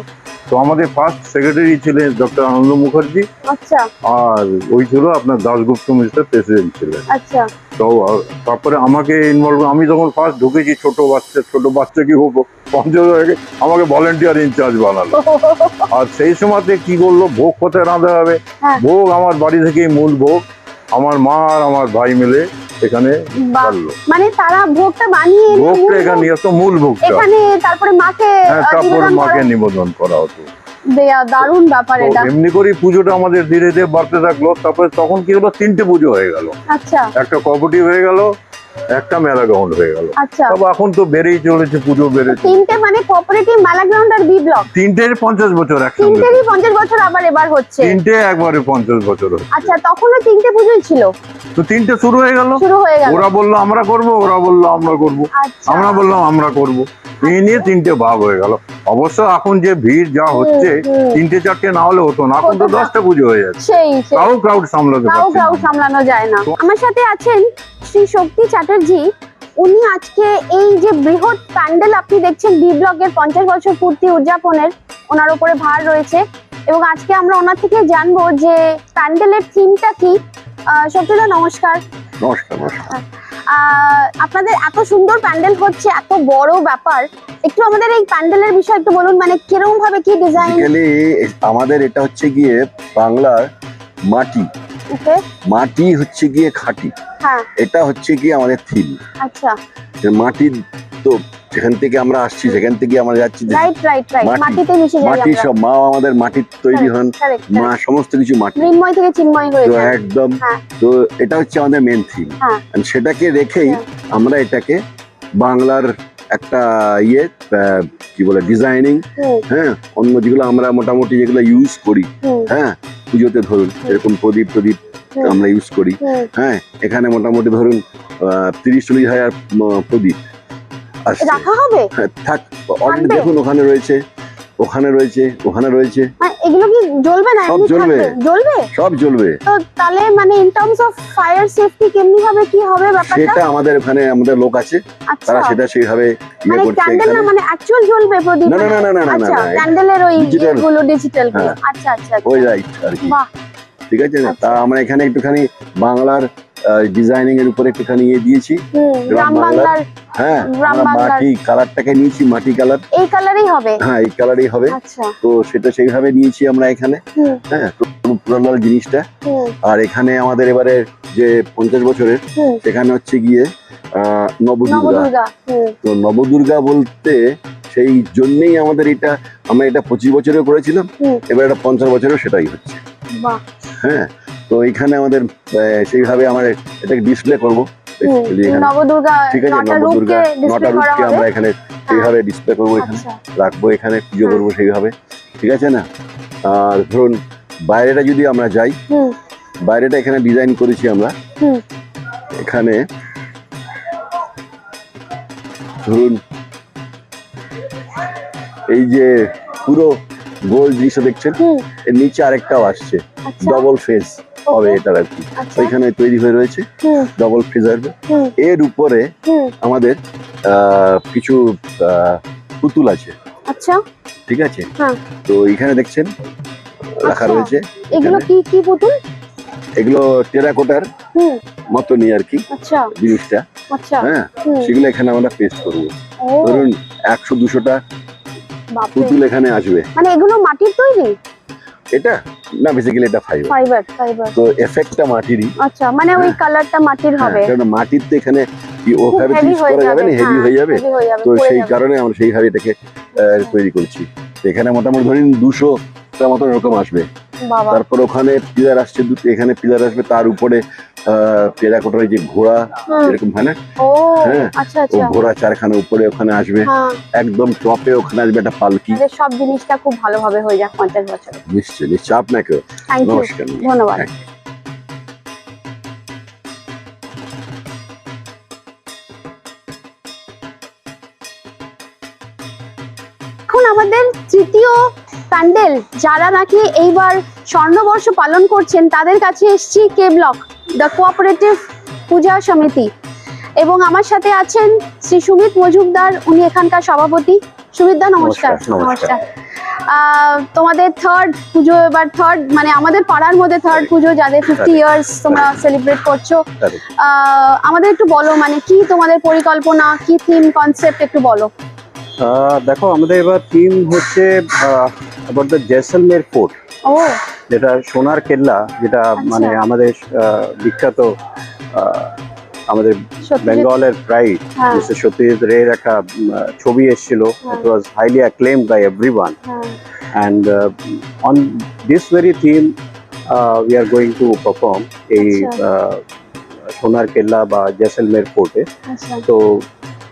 Speaker 4: তো আমাদের ফার্স্ট সেক্রেটারি ছিলেন ডক্টর আনন্দ মুখার্জি,
Speaker 1: আচ্ছা
Speaker 4: আর ওই ছিল আপনার দাশগুপ্ত মিশ্র প্রেসিডেন্ট ছিলেন।
Speaker 1: আচ্ছা
Speaker 4: তো তারপরে আমাকে ইনভলভ, আমি যখন ফার্স্ট ঢুকেছি ছোট বাচ্চা কি হবো, পঞ্চায়েত হয়ে গেছে, আমাকে ভলেন্টিয়ার ইনচার্জ বানালো। আর সেই সময়তে কি করলো, ভোগ কোথায় রাঁধা হবে,
Speaker 1: হ্যাঁ।
Speaker 4: ভোগ আমার বাড়ি থেকেই মূল ভোগ আমার মা আর আমার ভাই মিলে এখানে
Speaker 1: বাহ।
Speaker 4: করলো।
Speaker 1: মানে তারা ভোগটা বানিয়ে এনে
Speaker 4: ভোগটা
Speaker 1: মূল
Speaker 4: এখানে
Speaker 1: ভোগ
Speaker 4: নিয়ে আসতো, মূল ভোগটা।
Speaker 1: এখানে তারপরে মাকে
Speaker 4: হ্যাঁ, তারপর
Speaker 1: নিবেদন
Speaker 4: মাকে
Speaker 1: করা।
Speaker 4: নিবেদন করা হতো।
Speaker 1: দেয়া দারুণ ব্যাপার
Speaker 4: তো
Speaker 1: এটা।
Speaker 4: এমনি করেই পুজোটা আমাদের ধীরে ধীরে বাড়তে থাকলো। তারপরে তখন কি হলো, 3টে পুজো হয়ে গেল,
Speaker 1: আচ্ছা
Speaker 4: একটা কোঅপারেটিভ হয়ে গেল, একটা মেলা গ্রাউন্ড হয়ে গেল।
Speaker 1: আচ্ছা
Speaker 4: তবে এখন তো বেড়েই চলেছে, পুজো বেড়েছে।
Speaker 1: তিনটে মানে কোঅপারেটিভ, মেলা গ্রাউন্ড আর বি ব্লক,
Speaker 4: 3টের 50 বছর একসঙ্গে,
Speaker 1: তিনটেরই 50 বছর আবার এবার হচ্ছে।
Speaker 4: 3টে একবারে 50 বছর হচ্ছে।
Speaker 1: আচ্ছা তখনও তিনটে পুজোই ছিল,
Speaker 4: তো 3টে শুরু হয়ে গেল।
Speaker 1: শুরু হয়ে গেল।
Speaker 4: ওরা বললো আমরা করব, ওরা বললো আমরা করব,
Speaker 1: আচ্ছা
Speaker 4: আমরা বললাম আমরা করব। এই নিয়ে 3টে ভাগ হয়ে গেল। অবশ্য এখন যে ভিড় যা হচ্ছে,
Speaker 1: হুম।
Speaker 4: 3টে 4টে না হলে হতো না, এখন তো
Speaker 1: হতো না।
Speaker 4: 10টা পুজো হয়ে যাচ্ছে।
Speaker 1: সেই সেই
Speaker 4: তাও ক্রাউড সামলাতে
Speaker 1: তাও
Speaker 4: পারছে
Speaker 1: ক্রাউড
Speaker 4: না।
Speaker 1: সামলানো যায় না। আমার সাথে আছেন শ্রী শক্তি চ্যাটার্জি। উনি আজকে এই যে বৃহৎ প্যান্ডেল আপনি দেখছেন বি ব্লকের 50 বছর পূর্তি উদযাপনের, ওনার উপরে ভার রয়েছে এবং আজকে আমরা ওনার থেকে জানবো যে প্যান্ডেলের থিমটা কি। শক্তিদা নমস্কার।
Speaker 4: নমস্কার। নমস্কার।
Speaker 1: আপনাদের এত সুন্দর প্যান্ডেল হচ্ছে, এত বড় ব্যাপার, একটু আমাদের এই প্যান্ডেলের বিষয়ে একটু বলুন, মানে কিরকম ভাবে কি ডিজাইন।
Speaker 5: বেসিক্যালি আমাদের এটা হচ্ছে গিয়ে বাংলার মাটি,
Speaker 1: ওকে
Speaker 5: মাটি হচ্ছে গিয়ে খাঁটি,
Speaker 1: হ্যাঁ
Speaker 5: এটা হচ্ছে গিয়ে আমাদের থিম।
Speaker 1: আচ্ছা
Speaker 5: মাটির তো যেখান থেকে আমরা আসছি সেখান থেকে আমরা যাচ্ছি,
Speaker 1: রাইট রাইট রাইট,
Speaker 5: মাটি-
Speaker 1: মাটিতে মিশে যাই
Speaker 5: মাটি
Speaker 1: আমরা।
Speaker 5: সব মা আমাদের মাটির তৈরি হন,
Speaker 1: Correct,
Speaker 5: মা সমস্ত কিছু মাটি।
Speaker 1: মৃন্ময় থেকে চিন্ময় হয়ে
Speaker 5: তো
Speaker 1: যায়।
Speaker 5: একদম,
Speaker 1: হ্যাঁ।
Speaker 5: তো এটা হচ্ছে আমাদের মেন থিম।
Speaker 1: হ্যাঁ।
Speaker 5: সেটাকে রেখেই
Speaker 1: হ্যাঁ।
Speaker 5: আমরা এটাকে বাংলার একটা কি বলে ডিজাইনিং,
Speaker 1: হুম,
Speaker 5: হ্যাঁ, অন্য যেগুলো আমরা মোটামুটি যেগুলো ইউজ করি,
Speaker 1: হুম,
Speaker 5: হ্যাঁ, পুজোতে ধরুন এরকম প্রদীপ
Speaker 1: হুম,
Speaker 5: আমরা ইউজ করি।
Speaker 1: হুম।
Speaker 5: হ্যাঁ, এখানে মোটামুটি ধরুন 30-40 হাজার প্রদীপ আসছে।
Speaker 1: রাখা হবে
Speaker 5: হ্যাঁ, থাক অলরেডি
Speaker 1: থাকবে?
Speaker 5: দেখুন ওখানে রয়েছে, ওখানে রয়েছে, ওখানে রয়েছে,
Speaker 1: মানে এগুলো কি জ্বলবে না?
Speaker 5: সব
Speaker 1: এমনি
Speaker 5: জ্বলবে।
Speaker 1: থাকবে? জ্বলবে।
Speaker 5: সব জ্বলবে।
Speaker 1: তো তাহলে মানে in terms of fire safety কেমনি ভাবে কি হবে ব্যাপারটা?
Speaker 5: সেটা আমাদের ওখানে আমাদের লোক আছে,
Speaker 1: আচ্ছা
Speaker 5: তারা সেটা সেইভাবে
Speaker 1: মানে
Speaker 5: করছে
Speaker 1: ক্যান্ডেল না,
Speaker 5: এখানে।
Speaker 1: মানে অ্যাকচুয়াল জ্বলবে প্রদীপ?
Speaker 5: না, না,
Speaker 1: মানে-
Speaker 5: না, না, না, না,
Speaker 1: আচ্ছা
Speaker 5: না, না,
Speaker 1: ক্যান্ডেলের ওই
Speaker 5: digital।
Speaker 1: গুলো ডিজিটাল গুলো।
Speaker 5: হ্যাঁ।
Speaker 1: আচ্ছা আচ্ছা
Speaker 5: ওই
Speaker 1: আচ্ছা।
Speaker 5: রাইট আর কি,
Speaker 1: বাহ
Speaker 5: ঠিক আছে না?
Speaker 1: আচ্ছা।
Speaker 5: তা আমরা এখানে একটুখানি বাংলার ডিজাইনিং এর উপরে একটুখানি দিয়েছি।
Speaker 1: হুম, গ্রাম বাংলার
Speaker 5: হ্যাঁ,
Speaker 1: গ্রাম
Speaker 5: আমরা
Speaker 1: বাংলার-
Speaker 5: মাটি কালারটাকে নিয়েছি, মাটি কালার।
Speaker 1: এই কালারই হবে।
Speaker 5: হ্যাঁ, এই কালারই হবে।
Speaker 1: আচ্ছা
Speaker 5: তো সেটা সেইভাবে নিয়েছি আমরা এখানে।
Speaker 1: হুম,
Speaker 5: হ্যাঁ, পুরানো জিনিসটা।
Speaker 1: হুম,
Speaker 5: আর এখানে আমাদের এবারে যে 50 বছরের,
Speaker 1: হুম।
Speaker 5: সেখানে হচ্ছে গিয়ে নবদুর্গা।
Speaker 1: নবদুর্গা। হুম,
Speaker 5: তো নবদুর্গা বলতে সেই জন্যই আমাদের এটা, আমরা এটা 25 বছরেও করেছিলাম,
Speaker 1: হুম।
Speaker 5: এবার এটা 50 বছরেও সেটাই হচ্ছে।
Speaker 1: বাহ
Speaker 5: হ্যাঁ, তো এখানে আমাদের সেইভাবে আমরা এটাকে ডিসপ্লে করবো
Speaker 1: হুম,
Speaker 5: basically এখানে।
Speaker 1: নবদুর্গা
Speaker 5: ঠিক আছে,
Speaker 1: নটা
Speaker 5: নবদুর্গা
Speaker 1: রূপকে ডিসপ্লে
Speaker 5: 9টা
Speaker 1: করা
Speaker 5: রূপকে
Speaker 1: হবে।
Speaker 5: আমরা এখানে সেইভাবে ডিসপ্লে করবো, এখানে
Speaker 1: আচ্ছা
Speaker 5: রাখবো, এখানে পুজো
Speaker 1: হ্যাঁ।
Speaker 5: করবো সেইভাবে, ঠিক আছে না? আর ধরুন বাইরেটা যদি আমরা যাই,
Speaker 1: হুম,
Speaker 5: বাইরেটা এখানে ডিজাইন করেছি আমরা।
Speaker 1: হুম।
Speaker 5: এখানে ধরুন এই যে পুরো গোল জিনিসটা দেখছেন,
Speaker 1: হুম,
Speaker 5: এর নিচে আরেকটাও আসছে,
Speaker 1: আচ্ছা
Speaker 5: ডবল ফেস হবে
Speaker 1: Okay.
Speaker 5: এটার আর কি।
Speaker 1: আচ্ছা
Speaker 5: ওইখানে তৈরি হয়ে রয়েছে
Speaker 1: হুম,
Speaker 5: ডবল ফেস আসবে।
Speaker 1: হুম,
Speaker 5: এর উপরে
Speaker 1: হুম।
Speaker 5: আমাদের কিছু পুতুল আছে,
Speaker 1: আচ্ছা
Speaker 5: ঠিক আছে?
Speaker 1: হ্যাঁ।
Speaker 5: তো এখানে দেখছেন রাখা
Speaker 1: আচ্ছা।
Speaker 5: রয়েছে।
Speaker 1: এগুলো
Speaker 5: এখানে
Speaker 1: কি কি পুতুল?
Speaker 5: এগুলো টেরাকোটার
Speaker 1: হুম,
Speaker 5: মতনই আর কি
Speaker 1: আচ্ছা
Speaker 5: জিনিসটা।
Speaker 1: আচ্ছা
Speaker 5: হ্যাঁ,
Speaker 1: হুম।
Speaker 5: সেগুলো এখানে আমরা পেস্ট করবো।
Speaker 1: ও
Speaker 5: ধরুন 100-200টা
Speaker 1: বাপরে,
Speaker 5: পুতুল এখানে আসবে।
Speaker 1: মানে এগুলো মাটির তৈরি?
Speaker 5: এটা না, বেসিক্যালি এটা ফাইবার।
Speaker 1: ফাইবার।
Speaker 5: তো এফেক্টটা মাটিরই।
Speaker 1: আচ্ছা মানে ওই কালারটা মাটির হবে।
Speaker 5: হ্যাঁ, কারণ মাটির তো এখানে ওভাবে
Speaker 1: heavy
Speaker 5: ইউজ
Speaker 1: হয়ে
Speaker 5: করা যাবে না, হেভি
Speaker 1: হ্যাঁ,
Speaker 5: হয়ে যাবে।
Speaker 1: heavy হয়ে যাবে,
Speaker 5: তো
Speaker 1: পড়ে
Speaker 5: সেই
Speaker 1: যাবে।
Speaker 5: কারণে আমরা সেইভাবে এটাকে তৈরি করছি। তো এখানে মোটামুটি ধরুন 200টা মতো এরকম আসবে।
Speaker 1: বাবা
Speaker 5: তারপর ওখানে পিলার আসছে দুটো, এখানে পিলার আসবে, তার উপরে টেরাকোটার যে ঘোড়া
Speaker 1: হুম।
Speaker 5: এরকম হয় না,
Speaker 1: ও
Speaker 5: হ্যাঁ,
Speaker 1: আচ্ছা
Speaker 5: ও
Speaker 1: আচ্ছা।
Speaker 5: ঘোড়া চারখানা উপরে ওখানে আসবে,
Speaker 1: হ্যাঁ,
Speaker 5: একদম টপে ওখানে আসবে একটা পালকি।
Speaker 1: আমাদের সব জিনিসটা খুব ভালোভাবে হয়ে যাক 50 বছরে।
Speaker 5: নিশ্চয় নিশ্চয়, আপনাকেও
Speaker 1: থ্যাংক ইউ,
Speaker 5: নমস্কার।
Speaker 1: ধন্যবাদ।
Speaker 5: হ্যাঁ।
Speaker 1: এখন আমাদের তৃতীয় প্যান্ডেল, যারা নাকি এইবার স্বর্ণবর্ষ পালন করছেন, তাদের কাছে এসেছি কে ব্লক দ্য কোঅপারেটিভ পূজা সমিতি, এবং আমার সাথে আছেন শ্রী সুমিত মজুমদার, উনি এখানকার সভাপতি। সুমিতদা নমস্কার।
Speaker 4: নমস্কার।
Speaker 1: তোমাদের থার্ড পুজো, এবার থার্ড মানে আমাদের পাড়ার মধ্যে থার্ড পুজো, যাদের 50 ইয়ার্স তোমরা সেলিব্রেট করছো। আমাদের একটু বলো, মানে কি তোমাদের পরিকল্পনা, কি থিম কনসেপ্ট একটু বলো।
Speaker 6: দেখো, আমাদের এবার থিম হচ্ছে অ্যাবাউট দ্য জয়সলমের ফোর্ট,
Speaker 1: ও
Speaker 6: যেটা সোনার কেল্লা, যেটা মানে আমাদের বিখ্যাত আমাদের
Speaker 1: সত্যি
Speaker 6: বেঙ্গলের প্রাইড,
Speaker 1: হ্যাঁ।
Speaker 6: মিস্টার সত্যজিৎ রের একটা ছবি এসেছিল।
Speaker 1: হ্যাঁ।
Speaker 6: It was highly acclaimed by everyone,
Speaker 1: হ্যাঁ,
Speaker 6: and on this very theme we are going to perform এই সোনার কেল্লা বা জয়সলমের ফোর্টে।
Speaker 1: আচ্ছা।
Speaker 6: So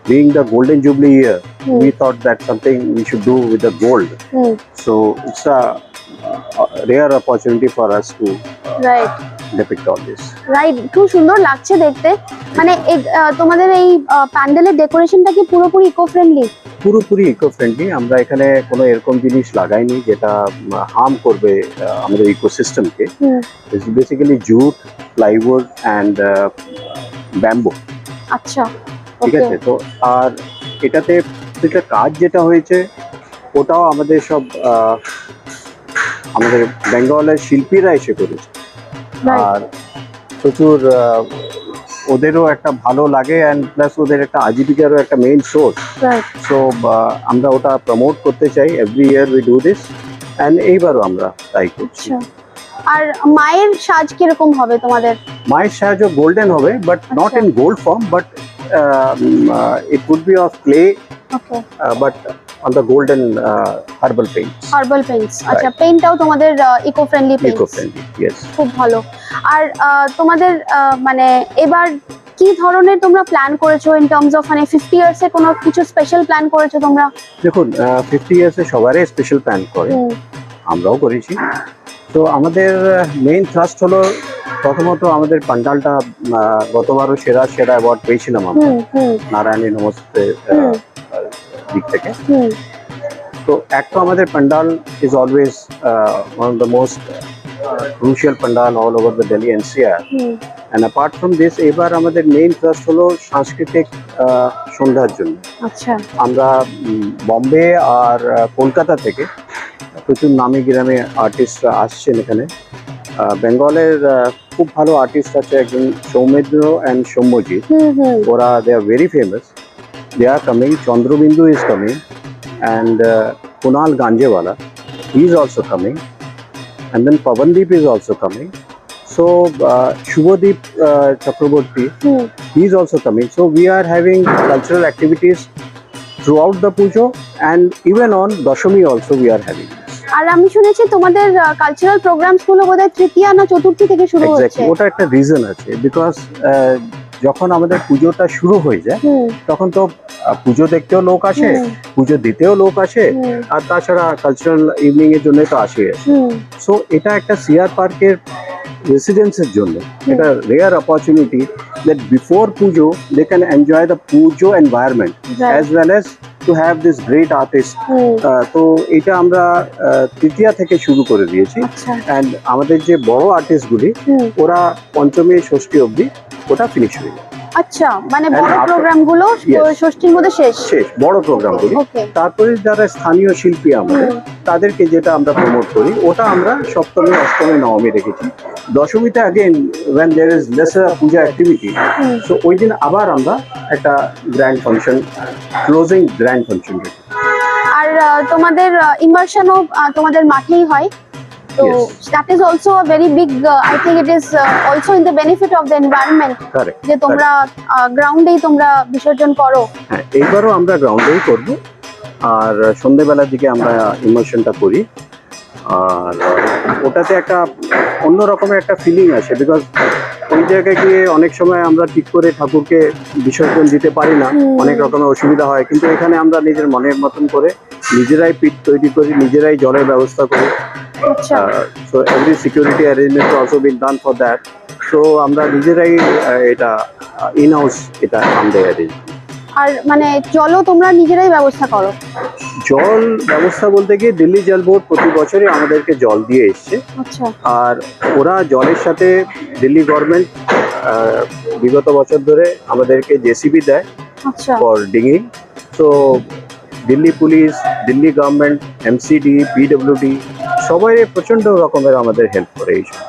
Speaker 6: being the golden jubilee year,
Speaker 1: hmm,
Speaker 6: we thought that something we should do with the gold.
Speaker 1: Hmm,
Speaker 6: So it's a rare opportunity for us to
Speaker 1: right
Speaker 6: depict all this.
Speaker 1: Right, খুব সুন্দর লাগছে দেখতে। মানে তোমাদের এই প্যান্ডেলের ডেকোরেশনটা কি পুরোপুরি ইকো ফ্রেন্ডলি?
Speaker 6: পুরোপুরি ইকো ফ্রেন্ডলি। আমরা এখানে কোনো এরকম জিনিস লাগাইনি যেটা হার্ম করবে আমাদের ইকোসিস্টেমকে। It's basically jute, plywood and bamboo.
Speaker 1: আচ্ছা,
Speaker 6: ঠিক
Speaker 1: ওকে।
Speaker 6: আছে। তো আর এটাতে প্রত্যেকটা কাজ যেটা হয়েছে ওটাও আমাদের সব আমাদের বেঙ্গলের শিল্পীরা এসে করেছে।
Speaker 1: Right.
Speaker 6: আর প্রচুর ওদেরও একটা ভালো লাগে, অ্যান্ড প্লাস ওদের একটা আজীবিকারও একটা মেইন সোর্স।
Speaker 1: রাইট,
Speaker 6: সো আমরা ওটা প্রমোট করতে চাই। Every year we do this, and এইবারও আমরা তাই করছি।
Speaker 1: আচ্ছা। আর মায়ের সাজ কিরকম হবে তোমাদের?
Speaker 6: মায়ের সাহায্য গোল্ডেন হবে, but not in gold form, but it would be of clay,
Speaker 1: okay,
Speaker 6: but on the golden herbal paint.
Speaker 1: Herbal paints. আচ্ছা, পেইন্টটাও তোমাদের eco friendly
Speaker 6: eco
Speaker 1: paints.
Speaker 6: Friendly, yes.
Speaker 1: খুব ভালো। আর তোমাদের মানে এবার কি ধরনের তোমরা প্ল্যান করেছো ইন টার্মস অফ, মানে 50 ইয়ার্স এ কোনো কিছু স্পেশাল প্ল্যান করেছো তোমরা?
Speaker 6: দেখুন, 50 ইয়ার্সে সবারই স্পেশাল প্ল্যান করে,
Speaker 1: হুম,
Speaker 6: আমরাও করেছি। তো আমাদের মেইন থ্রাস্ট হলো প্রথমত আমাদের পান্ডালটা, গতবারও সেরা অ্যাওয়ার্ড পেয়েছিলাম আমরা
Speaker 1: হুম, হুম,
Speaker 6: নারায়ণী নমস্তে
Speaker 1: হুম।
Speaker 6: দিক থেকে।
Speaker 1: হুম,
Speaker 6: তো এক তো আমাদের pandal is always one of the most crucial pandal all over the Delhi NCR.
Speaker 1: Hmm,
Speaker 6: and apart from this, এবার আমাদের মেইন থ্রাস্ট হলো সাংস্কৃতিক সন্ধ্যার জন্য।
Speaker 1: আচ্ছা,
Speaker 6: আমরা বম্বে আর কলকাতা থেকে প্রচুর নামি গ্রামে আর্টিস্টরা আসছেন এখানে। বেঙ্গলের খুব ভালো আর্টিস্ট আছে, একজন Soumendra and Soumyajit.
Speaker 1: Hmm, hmm,
Speaker 6: ওরা they are very famous, they are coming. Chandrabindu is coming, and Kunal Ganjawala, he is also coming, and then Pawandeep is also coming. So Shubhadeep Chakraborty,
Speaker 1: hmm.
Speaker 6: he is also coming. So we are having cultural activities throughout the pujo, and even on Dashami also we are having.
Speaker 1: আর আমি শুনেছি তোমাদের cultural programs গুলো বোধহয় তৃতীয়া না চতুর্থী থেকে শুরু হচ্ছে।
Speaker 6: Exactly. ওটা একটা রিজন আছে, বিকজ যখন আমাদের পুজোটা শুরু হয়ে যায়
Speaker 1: হুম,
Speaker 6: তখন তো পুজো দেখতেও লোক আসে,
Speaker 1: হুম,
Speaker 6: পুজো দিতেও লোক আসে,
Speaker 1: হুম,
Speaker 6: আর তাছাড়া কালচারাল ইভিনিং এর জন্য তো আসে।
Speaker 1: হুম,
Speaker 6: সো এটা একটা সিআর পার্কের রেসিডেন্সের জন্য এটা rare opportunity that before pujo they can enjoy the pujo environment
Speaker 1: Right.
Speaker 6: as well as to have this great artist.
Speaker 1: হুম,
Speaker 6: তো এটা আমরা তৃতীয়া থেকে শুরু করে দিয়েছি,
Speaker 1: আচ্ছা,
Speaker 6: অ্যান্ড আমাদের যে বড় আর্টিস্টগুলি
Speaker 1: হুম,
Speaker 6: ওরা পঞ্চমী ষষ্ঠী অবধি ওটা ফিনিশ হয়ে যায়।
Speaker 1: আচ্ছা, মানে
Speaker 6: And
Speaker 1: বড়
Speaker 6: after-
Speaker 1: প্রোগ্রাম গুলো
Speaker 6: Yes.
Speaker 1: ষষ্ঠীর মধ্যে শেষ।
Speaker 6: শেষ বড় প্রোগ্রামগুলি।
Speaker 1: ওকে,
Speaker 6: তারপরে যারা স্থানীয় শিল্পী আমাদের, তাদেরকে যেটা আমরা প্রমোট করি ওটা আমরা সপ্তমী, অষ্টমী, নবমী রেখেছি। দশমীতে again when there is lesser puja activity,
Speaker 1: হুম।
Speaker 6: so ওই দিন আবার আমরা একটা grand function, closing grand function রেখেছি।
Speaker 1: আর তোমাদের ইমার্শনও তোমাদের মাঠেই হয়, তো
Speaker 6: Yes.
Speaker 1: That is also a very big, I think it is also in the benefit of the environment,
Speaker 6: correct.
Speaker 1: যে তোমরা গ্রাউন্ডেই তোমরা বিসর্জন করো।
Speaker 6: হ্যাঁ, এইবারও আমরা গ্রাউন্ডেই করব, আর সন্ধ্যেবেলার দিকে আমরা ইমোশনটা করি। আর ওটাতে একটা অন্য রকমের একটা ফিলিং আসে, বিকজ ওই ওই জায়গায় গিয়ে অনেক সময় আমরা ঠিক করে ঠাকুরকে বিসর্জন দিতে পারি না, অনেক রকমের অসুবিধা হয়, কিন্তু এখানে আমরা নিজের মনের মতন করে নিজেরাই পিঠ তৈরি করি, নিজেরাই জলের ব্যবস্থা করি।
Speaker 1: আচ্ছা
Speaker 6: so every security arrangement also been done for that. So আমরা নিজেরাই এটা ইন হাউস এটা আমাদের অ্যারেঞ্জ।
Speaker 1: আর মানে জলও তোমরা নিজেরাই ব্যবস্থা করো?
Speaker 6: জল ব্যবস্থা বলতে গিয়ে দিল্লি জল বোর্ড প্রতি বছরই আমাদেরকে জল দিয়ে এসছে।
Speaker 1: আচ্ছা
Speaker 6: আর ওরা জলের সাথে দিল্লি গভর্নমেন্ট বিগত বছর ধরে আমাদেরকে জেসিবি দেয়
Speaker 1: আচ্ছা
Speaker 6: ফর ডিঙি। So Delhi police, Delhi government, MCD, PWD সবাই প্রচন্ড রকমের আমাদের হেল্প করে এই সব।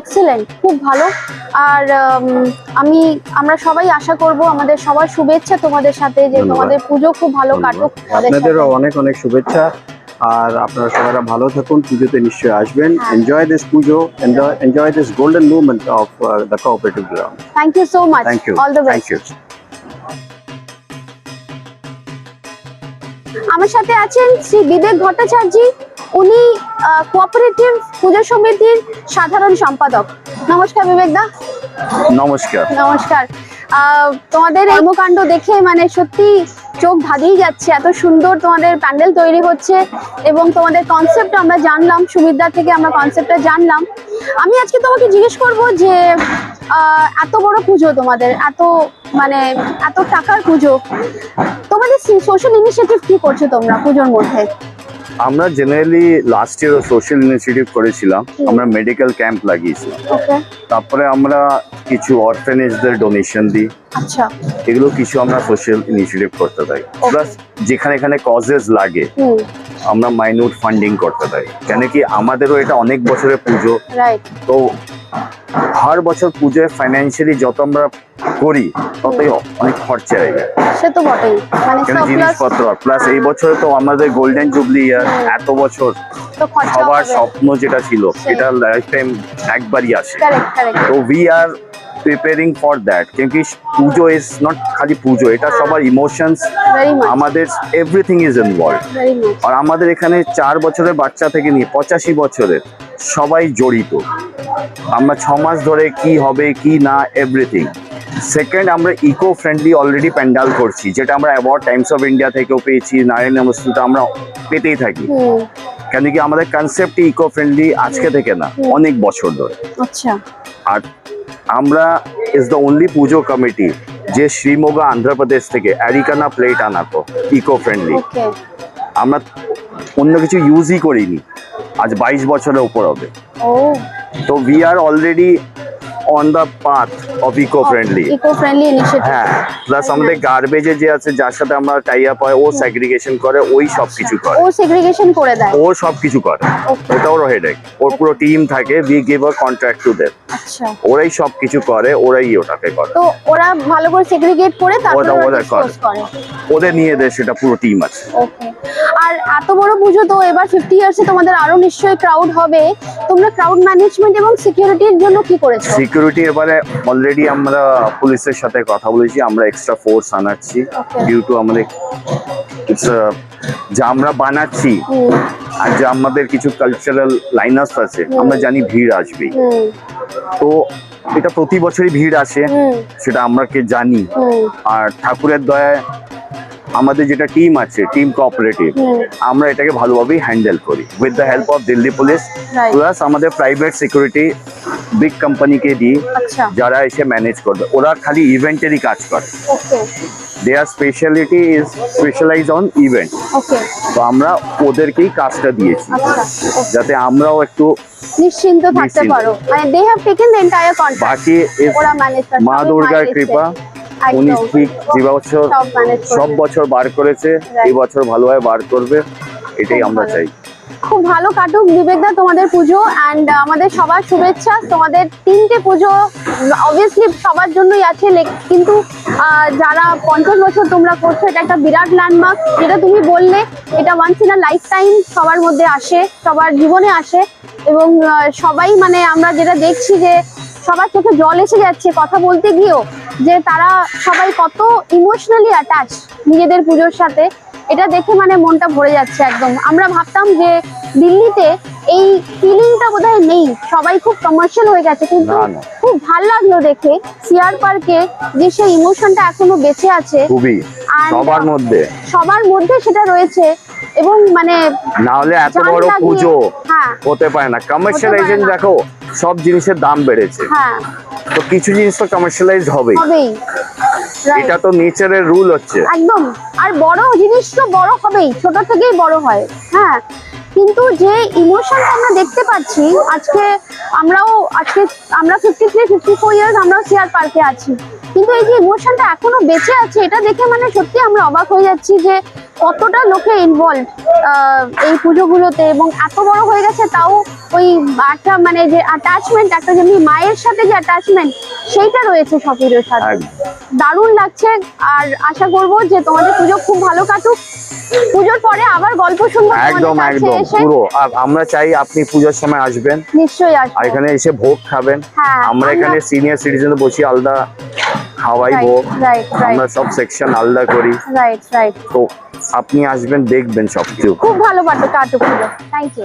Speaker 1: এক্সেলেন্ট, খুব ভালো। আর আমরা সবাই আশা করব, আমাদের সবার শুভেচ্ছা তোমাদের সাথে, যে
Speaker 6: ধন্যবাদ।
Speaker 1: তোমাদের পুজো খুব ভালো কাটুক তোমাদের সাথে।
Speaker 6: আপনাদেরও অনেক অনেক শুভেচ্ছা। আর আপনারা সবাই ভালো থাকুন, পুজোতে নিশ্চয়ই আসবেন। Enjoy this Puja, enjoy this golden movement of the cooperative ground.
Speaker 1: Thank you so much,
Speaker 6: thank you,
Speaker 1: all the
Speaker 6: thank
Speaker 1: best.
Speaker 6: You.
Speaker 1: আমার সাথে আছেন শ্রী বিবেক ভট্টাচার্য, উনি কোঅপারেটিভ পুজো সমিতির সাধারণ সম্পাদক। নমস্কার বিবেক দা।
Speaker 7: নমস্কার।
Speaker 1: নমস্কার। তোমাদের কর্মকাণ্ড দেখে মানে সত্যি চোখ ধাঁধিয়ে যাচ্ছে, এত সুন্দর তোমাদের প্যান্ডেল তৈরি হচ্ছে এবং তোমাদের কনসেপ্ট আমরা জানলাম, সুমিতদার থেকে আমরা কনসেপ্টটা জানলাম। আমি আজকে তোমাকে জিজ্ঞেস করব যে এত বড় পুজো তোমাদের, এত টাকার পুজো, তোমাদের সোশ্যাল ইনিশিয়েটিভ কি করছো তোমরা পুজোর মধ্যে?
Speaker 7: আমরা generally last year social initiative করেছিলাম, আমরা মেডিকেল ক্যাম্প লাগিয়েছিলাম।
Speaker 1: ওকে,
Speaker 7: তারপরে আমরা কিছু অরফেনেজদের ডোনেশন দিই,
Speaker 1: আচ্ছা,
Speaker 7: এগুলো কিছু আমরা সোশ্যাল ইনিশিয়েটিভ করতে থাকি। প্লাস যেখানে এখানে কজেস লাগে আমরা মাইনিউট ফান্ডিং করতে থাকি, কেন কি আমাদেরও এটা অনেক বছরের পুজো,
Speaker 1: রাইট।
Speaker 7: তো হর বছর পুজোয় ফাইন্যান্সিয়ালি যত আমরা করি ততই অনেক খরচা হয়ে যায়,
Speaker 1: সে তো বটেই, মানে
Speaker 7: কেন
Speaker 1: surplus
Speaker 7: জিনিসপত্র। প্লাস এই বছরে তো আমাদের গোল্ডেন জুবলি ইয়ার, এত বছর
Speaker 1: তো খরচা
Speaker 7: সবার
Speaker 1: হবে।
Speaker 7: স্বপ্ন যেটা ছিল এটা লাইফ টাইম একবারই আসে।
Speaker 1: Correct correct.
Speaker 7: তো we are preparing for that, কিন্তু পুজো ইজ নট খালি পুজো, এটা সবার ইমোশনস,
Speaker 1: ভেরি মাচ,
Speaker 7: আমাদের everything is involve.
Speaker 1: Very much.
Speaker 7: আর আমাদের এখানে 4 বছরের বাচ্চা থেকে নিয়ে 85 বছরের সবাই জড়িত। আমরা 6 মাস ধরে কি হবে কি না এভরিথিং। সেকেন্ড, আমরা ইকো ফ্রেন্ডলি অলরেডি প্যান্ডাল করছি, যেটা আমরা অ্যাওয়ার্ড টাইমস অফ ইন্ডিয়া থেকেও পেয়েছি, নারায়ণ নমস্তুতে আমরা পেতেই থাকি। কেন কি আমাদের কনসেপ্টই ইকো ফ্রেন্ডলি, আজকে থেকে না, অনেক বছর ধরে।
Speaker 1: আচ্ছা,
Speaker 7: আর আমরা is the only Puja committee যে শ্রীমোগা অন্ধ্রপ্রদেশ থেকে অ্যারিকানা প্লেট আনাতো ইকো ফ্রেন্ডলি।
Speaker 1: ওকে,
Speaker 7: আমরা অন্য কিছু ইউজই করিনি, আজ 22 বছরের উপর হবে।
Speaker 1: ও,
Speaker 7: তো we are already on the path of eco friendly.
Speaker 1: Eco friendly initiative.
Speaker 7: হ্যাঁ, প্লাস আমাদের গার্বেজে যে আছে যার সাথে আমরা টাই আপ হয়, ও সেগ্রিগেশন করে, ওই সব কিছু করে,
Speaker 1: ও সেগ্রিগেশন করে দেয়।
Speaker 7: ও সব কিছু করে, ওটাও হেডেক, ওর পুরো টিম থাকে, we give a contract to them,
Speaker 1: আচ্ছা,
Speaker 7: ওরাই সব কিছু করে, ওরাই ওটাকে করে,
Speaker 1: তো ওরা ভালো করে সেগ্রিগেট করে তারপরে
Speaker 7: ওরা
Speaker 1: ওরা
Speaker 7: করে।
Speaker 1: ডিসপোজ করে।
Speaker 7: ওদের নিয়ে দেয়, সেটা পুরো টিম আছে।
Speaker 1: ওকে। আর এত বড় পুজো তো এবার 50 ইয়ার্সে তোমাদের আরো নিশ্চয়ই ক্রাউড হবে, তোমরা ক্রাউড ম্যানেজমেন্ট এবং সিকিউরিটির জন্য কি করেছো?
Speaker 7: সিকিউরিটি এবারে অলরেডি আমরা পুলিশের সাথে কথা বলেছি, আমরা এক্সট্রা ফোর্স আনাচ্ছি, ডিউ টু আমাদের যা আমরা বানাচ্ছি আর যা আমাদের কিছু কালচারাল লাইনার্স আছে, আমরা জানি ভিড় আসবেই, তো এটা প্রতি বছরই ভিড় আসে, সেটা আমরা কে জানি। আর ঠাকুরের দয়ায় আমাদের যেটা টিম আছে, টিম কোঅপারেটিভ, আমরা এটাকে ভালোভাবেই হ্যান্ডেল করি with the help of Delhi police,
Speaker 1: Right.
Speaker 7: Plus আমাদের প্রাইভেট সিকিউরিটি বিগ কোম্পানিকে দিই,
Speaker 1: আচ্ছা,
Speaker 7: যারা এসে ম্যানেজ করবে। ওরা খালি ইভেন্টেরই কাজ করে,
Speaker 1: okay
Speaker 7: their speciality is specialize on event.
Speaker 1: Okay,
Speaker 7: তো আমরা ওদেরকেই কাজটা দিয়েছি,
Speaker 1: আচ্ছা,
Speaker 7: যাতে আমরাও একটু
Speaker 1: নিশ্চিন্ত থাকতে
Speaker 7: নিশ্চিন্ত।
Speaker 1: পারো, মানে they have taken the entire contract,
Speaker 7: বাকি if
Speaker 1: ওরা ম্যানেজ করে।
Speaker 7: মা দুর্গার কৃপা, উনি ঠিক যে বছর
Speaker 1: সব ম্যানেজ
Speaker 7: সব বছর বার করেছে, এই বছর ভালোভাবে বার করবে, এটাই আমরা চাই।
Speaker 1: খুব ভালো কাটুক বিবেকদা তোমাদের পুজো, অ্যান্ড আমাদের সবার শুভেচ্ছা। তোমাদের 3টে পুজো অবভিয়াসলি সবার জন্যই আছে, কিন্তু যারা 50 বছর তোমরা করছো, এটা একটা বিরাট ল্যান্ডমার্ক, যেটা তুমি বললে এটা once in a life time সবার মধ্যে আসে, সবার জীবনে আসে, এবং সবাই মানে আমরা যেটা দেখছি যে সবার চোখে জল এসে যাচ্ছে কথা বলতে গিয়েও, যে তারা সবাই কত ইমোশনালি অ্যাটাচ নিজেদের পুজোর সাথে, এটা দেখে মানে মনটা ভরে যাচ্ছে একদম। আমরা ভাবতাম যে দিল্লিতে এই ফিলিংটা বোধহয় নেই, সবাই খুব কমার্শিয়াল হয়ে গেছে, কিন্তু
Speaker 7: না, না।
Speaker 1: খুব ভালো লাগলো দেখে সিআর পার্কে যে সেই ইমোশনটা এখনো বেঁচে আছে,
Speaker 7: খুবই
Speaker 1: And,
Speaker 7: সবার মধ্যে
Speaker 1: সেটা রয়েছে। এবং মানে
Speaker 7: না হলে এত
Speaker 1: জান
Speaker 7: বড়
Speaker 1: লাগিয়ে-
Speaker 7: পুজো
Speaker 1: হ্যাঁ
Speaker 7: হতে পারে না। কমার্শিয়ালাইজেশন
Speaker 1: হতে পারে না।
Speaker 7: দেখো, সব জিনিসের দাম বেড়েছে,
Speaker 1: হ্যাঁ
Speaker 7: তো কিছু জিনিস তো কমার্শিয়ালাইজ হবেই,
Speaker 1: হবেই, Right.
Speaker 7: এটা তো নেচারের রুল হচ্ছে।
Speaker 1: একদম। আর বড় জিনিস তো বড় হবেই, ছোট থেকেই বড় হয়। হ্যাঁ, কিন্তু যে ইমোশনটা আমরা দেখতে পাচ্ছি আজকে, আমরা 53-54 ইয়ার্স আমরাও সিআর পার্কে আছি, কিন্তু এই যে ইমোশনটা এখনো বেঁচে আছে, এটা দেখে মানে সত্যি আমরা অবাক হয়ে যাচ্ছি যে কতটা লোকে ইনভলভ এই পুজোগুলোতে, এবং এত বড় হয়ে গেছে তাও ওই একটা মানে যে অ্যাটাচমেন্ট, একটা যেমনি মায়ের সাথে যে অ্যাটাচমেন্ট সেইটা রয়েছে সফিরের সাথে।
Speaker 7: একদম।
Speaker 1: দারুণ লাগছে। আর আশা করব যে তোমাদের পুজো খুব ভালো কাটুক, পুজোর পরে আবার গল্প শুনবো
Speaker 7: একদম
Speaker 1: তোমাদের কাছে
Speaker 7: একদম
Speaker 1: এসে।
Speaker 7: পুরো। আর আমরা চাই আপনি পুজোর সময় আসবেন,
Speaker 1: নিশ্চয়ই
Speaker 7: আর
Speaker 1: আসবো।
Speaker 7: এখানে এসে ভোগ খাবেন।
Speaker 1: হ্যাঁ,
Speaker 7: আমরা এখানে সিনিয়র সিটিজেন বসি আলাদা খাওয়াই ভোগ,
Speaker 1: রাইট
Speaker 7: আমরা সব সেকশন আলাদা করি,
Speaker 1: রাইট।
Speaker 7: তো আপনি আসবেন দেখবেন সবকিছু।
Speaker 1: খুব ভালো কাটুক পুজো। Thank you.